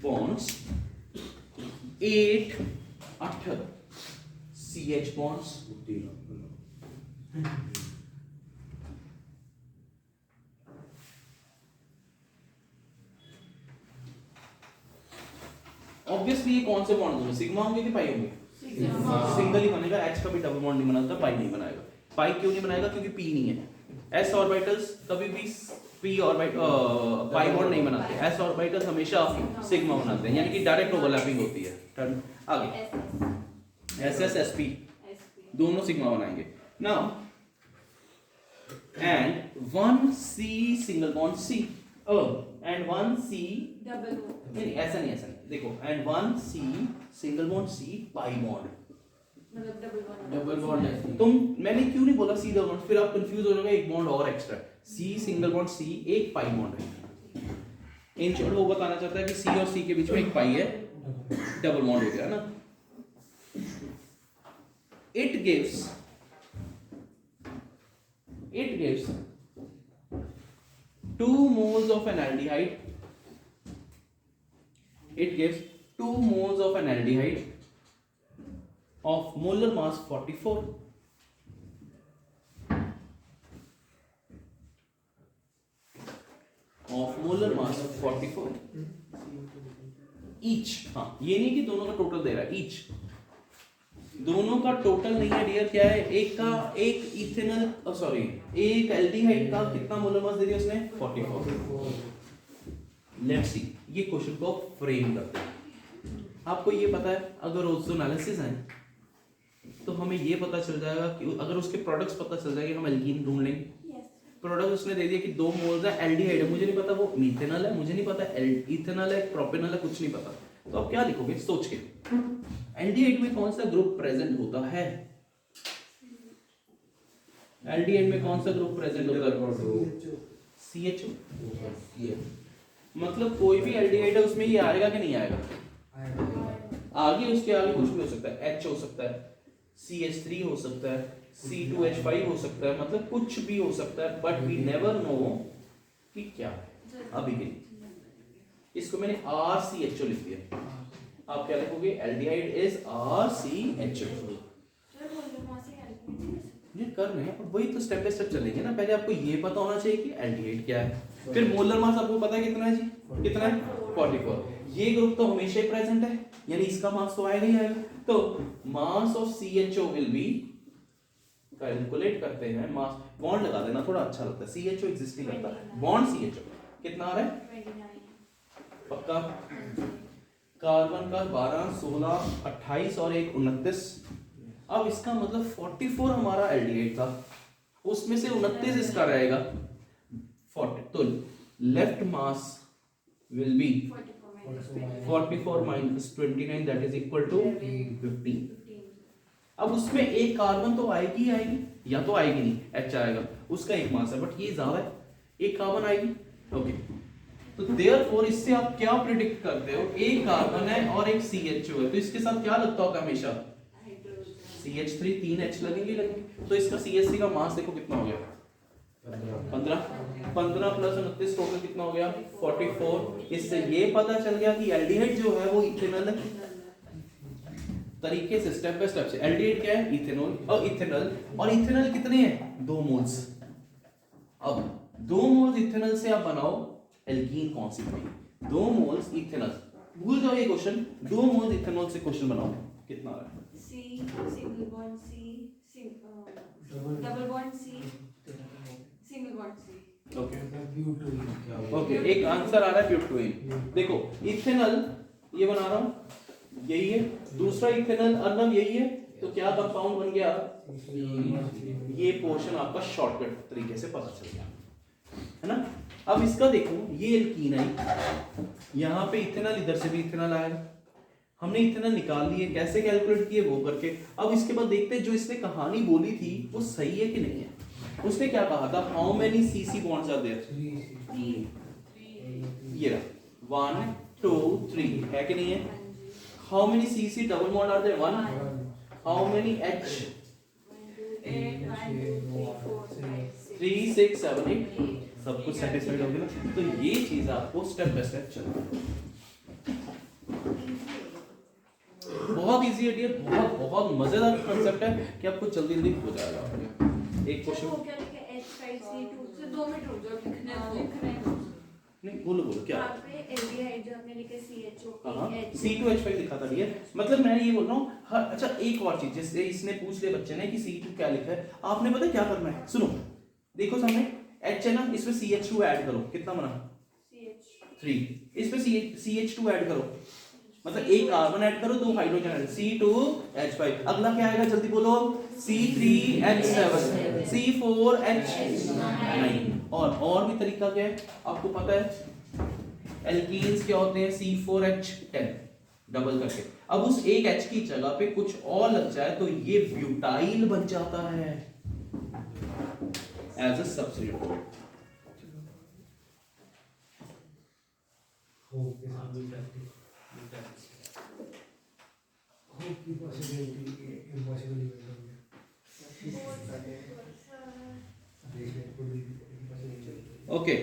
bonds, 8 CH bonds. Obviously ये कौन से बॉन्ड होंगे? सिग्मा होंगे कि पाई होंगे? सिंगल ही बनेगा, H कभी डबल बॉन्ड नहीं बनाता, पाई नहीं बनाएगा। पाई क्यों नहीं बनाएगा? क्योंकि P नहीं है। S ऑर्बिटल्स कभी भी P ऑर्बिट पाई बॉन्ड नहीं बनाते। S ऑर्बिटल्स हमेशा सिग्मा बनाते हैं, यानी कि डायरेक्ट ओवरलैपिंग होती है। टर्न आगे, SS SP दोनों सिग्मा बनाएंगे। Now and 1 C single bond C and 1 C double bond, नहीं ऐसा नहीं देखो, and 1 C single bond C pi bond, मतलब डबल बॉन्ड है। तुम मैंने क्यों नहीं बोला C डबल बॉन्ड, फिर आप कंफ्यूज हो जाओगे, एक बॉन्ड और extra. C single bond C एक पाई बॉन्ड है। इन शॉर्ट वो बताना चाहता है कि C और C के बीच में एक पाई है, डबल बॉन्ड हो गया ना। It gives 2 moles of an aldehyde. It gives 2 moles of an aldehyde of molar mass 44. Of molar mass 44. Each. हाँ, ये नहीं कि दोनों का टोटल दे रहा है, each. दोनों का टोटल नहीं है डियर, क्या है? एक इथेनॉल सॉरी एक एल्डिहाइड का कितना मोलर मास दे दिया उसने? 44. लेट्स सी, ये क्वेश्चन को फ्रेम करते हैं। आपको ये पता है अगर ओजो एनालिसिस है तो हमें ये पता चल जाएगा कि अगर उसके प्रोडक्ट्स पता चल जाएगा हम एल्कीन ढूंढ लेंगे। प्रोडक्ट उसने दे दिया कि 2 मोल्स है एल्डिहाइड है, मुझे नहीं पता वो मीथेनॉल है, मुझे नहीं पता इथेनॉल है, प्रोपेनॉल है, कुछ नहीं पता, तो आप क्या लिखोगे सोच के? एल्डिहाइड में कौन सा ग्रुप प्रेजेंट होता है? एल्डिहाइड में कौन सा ग्रुप प्रेजेंट होता है? CHO। मतलब कोई भी एल्डिहाइड है उसमें ये आएगा कि नहीं आएगा? आगे उसके आगे कुछ भी हो सकता है, H हो सकता है, CH3 हो सकता है, C2H5 हो सकता है, मतलब कुछ भी हो सकता है, बट वी नेवर नो कि क्या है अभी के लिए। इसको मैंने RCHO लिख दिया, आप क्या लिखोगे? Aldehyde is RCHO। ये कर रहे हैं, वही तो स्टेप बाय स्टेप चलेंगे ना। पहले आपको ये पता होना चाहिए कि एल्डिहाइड क्या है, फिर मोलर मास आपको पता है कितना है जी? कितना है? 44। ये ग्रुप तो हमेशा ही प्रेजेंट है, यानी इसका मास तो आएगा ही आएगा। तो mass of CHO will be, calculate करते हैं मास, बॉन्ड लगा देना थोड़ा अच्छा लगता है, CHO एग्जिस्ट नहीं करता, बॉन्ड CHO कितना आ रहा है? 29 पक्का? कार्बन का 12, 16, 28 और 1 29। अब इसका मतलब 44 हमारा एल्डिहाइड था, उसमें से 29 इसका रहेगा 40, तो left mass will be 44 minus 29 that is equal to 15। अब उसमें एक कार्बन तो आएगी ही आएगी, या तो आएगी नहीं, H आएगा, उसका एक मास है, बट ये ज्यादा है, एक कार्बन आएगी। ओके, तो देयरफॉर इससे आप क्या प्रिडिक्ट करते हो? एक कार्बन है और एक CHO है, तो इसके साथ क्या लगता होगा हमेशा? CH3, 3 H लगेंगे। तो इसका CH3 का मास देखो कितना हो गया? 15 प्लस 29 टोटल कितना हो गया? 44। इससे ये पता चल गया कि एल्डिहाइड जो है वो इथेनॉल है। तरीके से स्टेप बाय स्टेप से, एल्डिहाइड क्या है? इथेनॉल और इथेनॉल, और इथेनॉल कितने हैं? 2 मोल्स। अब 2 मोल्स इथेनॉल से आप बनाओ एल्कीन कौन सी बनेगी? 2 मोल्स इथेनॉल, भूल जाओ ये क्वेश्चन, 2 मोल्स इथेनॉल से क्वेश्चन बनाओ, कितना आ रहा है? C single bond C double bond C, single bond C. Okay butyne okay, एक आंसर आ रहा है ब्यूटोइन। देखो इथेनॉल ये बना रहा हूँ, यही है। दूसरा इथेनॉल अर्नब यही है। तो क्या कंपाउंड बन गया? ये पोर्शन आपका शॉर्टकट तरीके से पता चल गया, है ना। अब इसका देखो, ये एल्कीन है, यहाँ पे इथेनॉल, इधर से भी इथेनॉल आएगा। हमने इथेनॉल निकाल लिए, कैसे कैलकुलेट किए वो करके। अब इसके बाद देखते हैं जो इसने कहानी बोली थी वो सही है कि नहीं है। उसने क्या कहा था? How many CC bonds are there? ये रहा 1 2 3, है कि नहीं है? How many CC double bond are there? 1। How many H? 3 6 7 8। सब कुछ सेटिस्फाइड हो गया ना। तो ये चीज आपको स्टेप बाय स्टेप चलना, बहुत इजी है डियर, बहुत बहुत मजेदार कांसेप्ट है कि आपको जल्दी जल्दी हो जाएगा। एक क्वेश्चन वो क्या लिखा है? H5C2 से 2 मिनट रुक जाओ, लिखने दो। नहीं, बोलो बोलो क्या? यहाँ पे एल्डिहाइड जो हमने लिखा CHO हाँ H C2H5 लिखा था डियर। मतलब मैं ये बोल रहा हूँ। अच्छा एक और चीज, जैसे इसने पूछ लिया बच्चे ने कि C2 क्या लिखा है, आपने पता क्या करना है? सुनो, देखो सामने H है ना, इसमें CH2 ऐड करो, कितना बना? CH 3। इसमें CH2 ऐड करो, मतलब एक कार्बन ऐड करो, 2 हाइड्रोजन ऐड, C2H5। अगला क्या आएगा जल्दी बोलो? C3H7, C4H9। और भी तरीका क्या है आपको पता है? एल्कीन्स क्या होते हैं? C4H10 डबल करके। अब उस एक H की जगह पे कुछ और लग जाए तो ये ब्यूटाइल बन जाता है एज अ सब्स्टिट्यूट। होप के साथ होप की पॉसिबिलिटी इम्पॉसिबल इवेंट हो गया। ओके,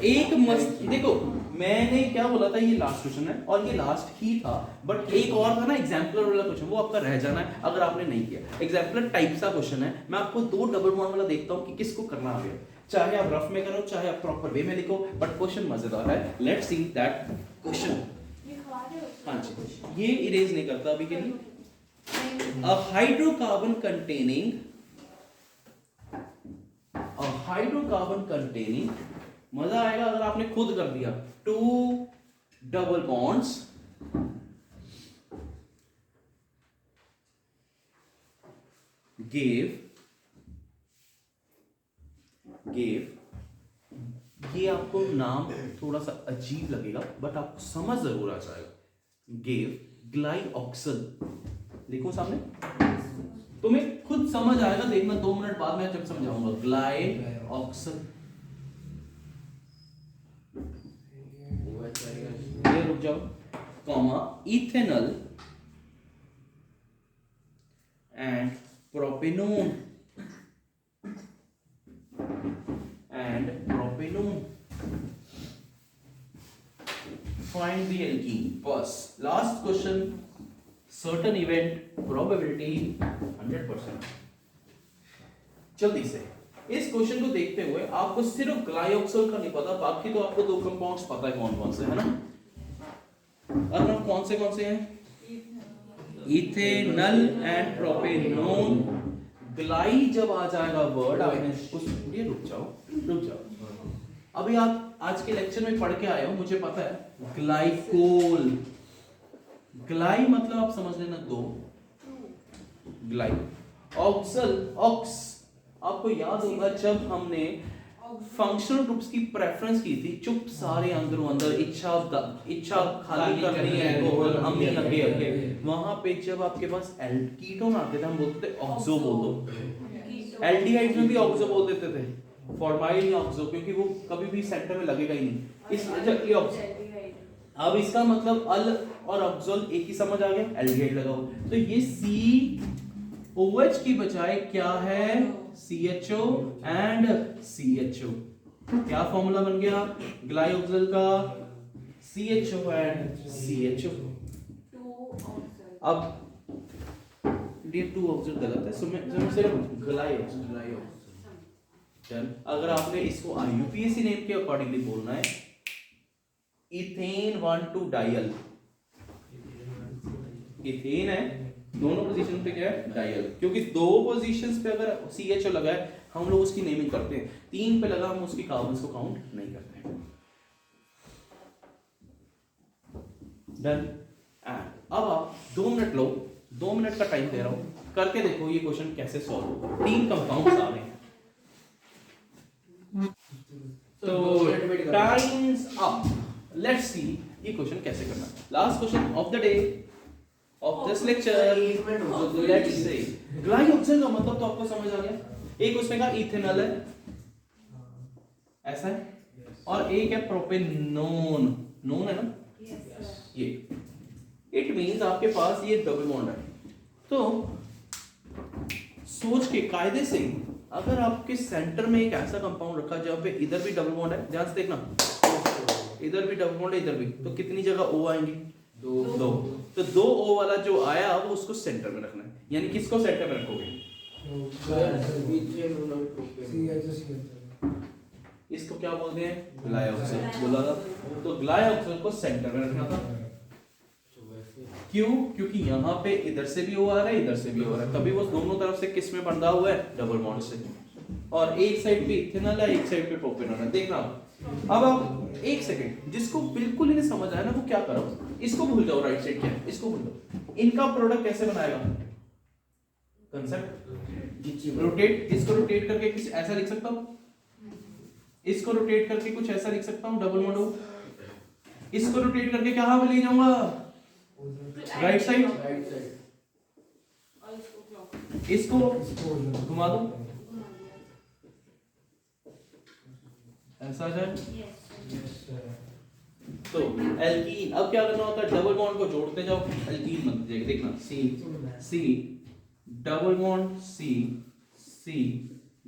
एक मस्त देखो, मैंने क्या बोला था, ये लास्ट क्वेश्चन है और ये लास्ट ही था, बट एक और था ना एग्जाम्पलर वाला क्वेश्चन, वो आपका रह जाना है अगर आपने नहीं किया। एग्जाम्पलर टाइप सा क्वेश्चन है, मैं आपको 2 डबल बॉन्ड वाला देखता हूँ कि किसको करना आ गया। चाहे आप रफ में करो, चाहे आप प्रॉपर वे में लिखो, बट क्वेश्चन मजेदार है। Let's see that question. हाँ जी, ये इरेज नहीं करता अभी के लिए। अ हाइड्रोकार्बन कंटेनिंग, मजा आएगा अगर आपने खुद कर दिया। 2 डबल बॉन्ड्स गिव, ये आपको नाम थोड़ा सा अजीब लगेगा बट आपको समझ जरूर आ जाएगा। गिव ग्लाइऑक्सल, लिखो सामने, तुम्हें खुद समझ आएगा, देखना 2 मिनट बाद मैं जब समझाऊंगा। ग्लाइऑक्सल, ये रुक जाओ, comma ethanol and propanone find the alkene. Bus. Last question. Certain event probability 100%. जल्दी से इस क्वेश्चन को देखते हुए आपको सिर्फ ग्लाइऑक्सल का नहीं पता, बाकी तो आपको 2 कंपाउंड्स पता है कौन कौन से, है ना। अब कौन से हैं? Ethanol and propanone. ग्लाई जब आ जाएगा वर्ड, आपने ये रुक जाओ। अभी आप आज के लेक्चर में पढ़ के आए हो, मुझे पता है। ग्लाइकोल, ग्लाई मतलब आप समझ लेना 2, ग्लाई। ऑक्सल, ऑक्स, आपको याद होगा जब हमने फंक्शनल ग्रुप्स की प्रेफरेंस की थी, चुप सारे अंदरों अंदर इच्छा खाली करनी है, गोल अमी लगे लगे, वहां पे जब आपके पास कीटोन आते थे हम बोलते थे ऑक्सो बोल दो। एल्डिहाइड में भी ऑक्सो बोल देते थे, फॉर्माइल या ऑक्सो, क्योंकि वो कभी भी सेंटर में लगेगा ही नहीं। इस ये ऑक्सो, अब इसका मतलब अल और ऑक्सोल एक ही समझ आ गया, एल्डिहाइड लगाओ। तो ये COH की बजाय क्या है? CHO and CHO। क्या फॉर्मूला बन गया ग्लाइऑक्सल का? CHO and CHO। अब ये 2 ऑक्सल गलत है, सो मैं सिर्फ ग्लाइऑक्सल। अगर आपने इसको IUPAC नेम के अकॉर्डिंगली बोलना है, इथेन 1,2 डायल, इथेन है दोनों पोजीशन पे क्या है डायल, क्योंकि दो पोजीशंस पे अगर CHO लगा है हम लोग उसकी नेमिंग करते हैं, 3 पे लगा हम उसकी कार्बन्स को काउंट नहीं करते हैं। डन। एंड अब आप 2 मिनट लो, 2 मिनट का टाइम दे रहा हूं, करके देखो ये क्वेश्चन कैसे सॉल्व होगा। 3 कंपाउंड्स आ रहे हैं, तो टाइम्स अप। लेट्स सी ये क्वेश्चन कैसे करना है। Last question of the day of this lecture, let's say glyoxal का मतलब तो आपको समझ आ गया। एक उसमें का इथेनॉल है, ऐसा है, और एक है प्रोपेनोन, नोन है ना ये। इट मींस आपके पास ये डबल बॉन्ड है, तो सोच के कायदे से अगर आपके सेंटर में एक ऐसा कंपाउंड रखा जहां पे इधर भी डबल बॉन्ड है, ध्यान से देखना, इधर भी डबल बॉन्ड है इधर भी, तो कितनी जगह O आएंगी? दो। तो 2 O वाला जो आया वो उसको सेंटर में रखना है, यानी किसको सेंटर में रखोगे? इसको क्या बोलते हैं? ग्लाइऑक्सिल बोला था, तो ग्लाइऑक्सिल को सेंटर में रखना था। क्यों? क्योंकि यहाँ पे इधर से भी O आ रहा है, इधर से भी O आ रहा है, तभी वो दोनों तरफ से किस में बंधा हुआ है? डबल बॉन्ड से। और एक साइड पे इथेनॉल है, एक साइड पे प्रोपेनॉल है, देखना। अब आप एक सेकंड, जिसको बिल्कुल ही नहीं समझ आया ना वो क्या करो, इसको भूल जाओ, राइट साइड क्या है इसको भूल जाओ। इनका प्रोडक्ट कैसे बनाएगा? कंसेप्ट रोटेट, इसको रोटेट करके कुछ ऐसा लिख सकता हूं, इसको रोटेट करके कुछ ऐसा लिख सकता हूं, डबल बॉन्ड। इसको रोटेट करके कहां पे ले जाऊंगा? Right side. इसको घुमा दो, ऐसा आ जाए। तो एल्कीन, अब क्या करना होता है? डबल बॉन्ड को जोड़ते जाओ, एल्कीन मत देखना, C double bond C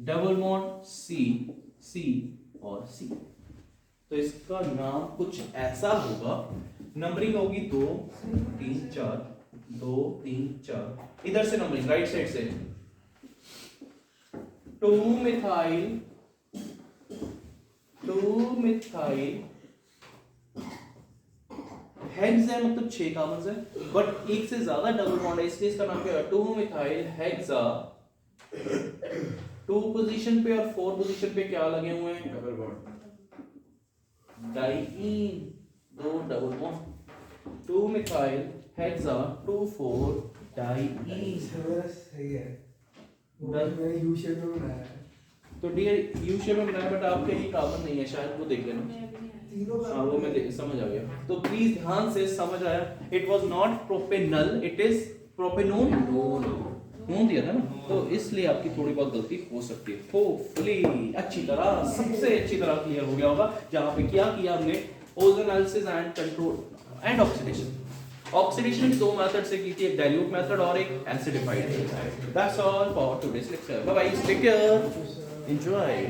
double bond C और C। तो इसका नाम कुछ ऐसा होगा, नंबरिंग होगी 2 3 4, 2 3 4, इधर से नंबरिंग राइट साइड से 2 मिथाइल हेक्स है, मतलब 6 कार्बन्स है, बट एक से ज्यादा डबल बॉन्ड है, इसलिए इसका नाम क्या है? 2 मिथाइल हेक्सा। 2 पोजीशन पे और 4 पोजीशन पे क्या लगे हुए हैं? Double bond, diene, 2 double bond, 2 methyl hexa 2 4 diene. सही है, वो मैंने यू शेप में बनाया है। तो डियर यू शेप में बनाया, बट आपके ये कार्बन नहीं है शायद, वो देख लेना। हाँ वो मैं समझ आ गया, तो प्लीज ध्यान से समझ आया। It was not propanal, it is propanone, known दिया था ना, तो इसलिए आपकी थोड़ी बहुत गलती हो सकती है। होपफुली अच्छी तरह, सबसे अच्छी तरह क्लियर हो गया होगा, जहां पे क्या किया हमने, ozone analysis and control and oxidation. Oxidation 2 method से की थी, एक डाइल्यूट मेथड और एक acidified. That's all for today's lecture. Bye bye, take care, enjoy.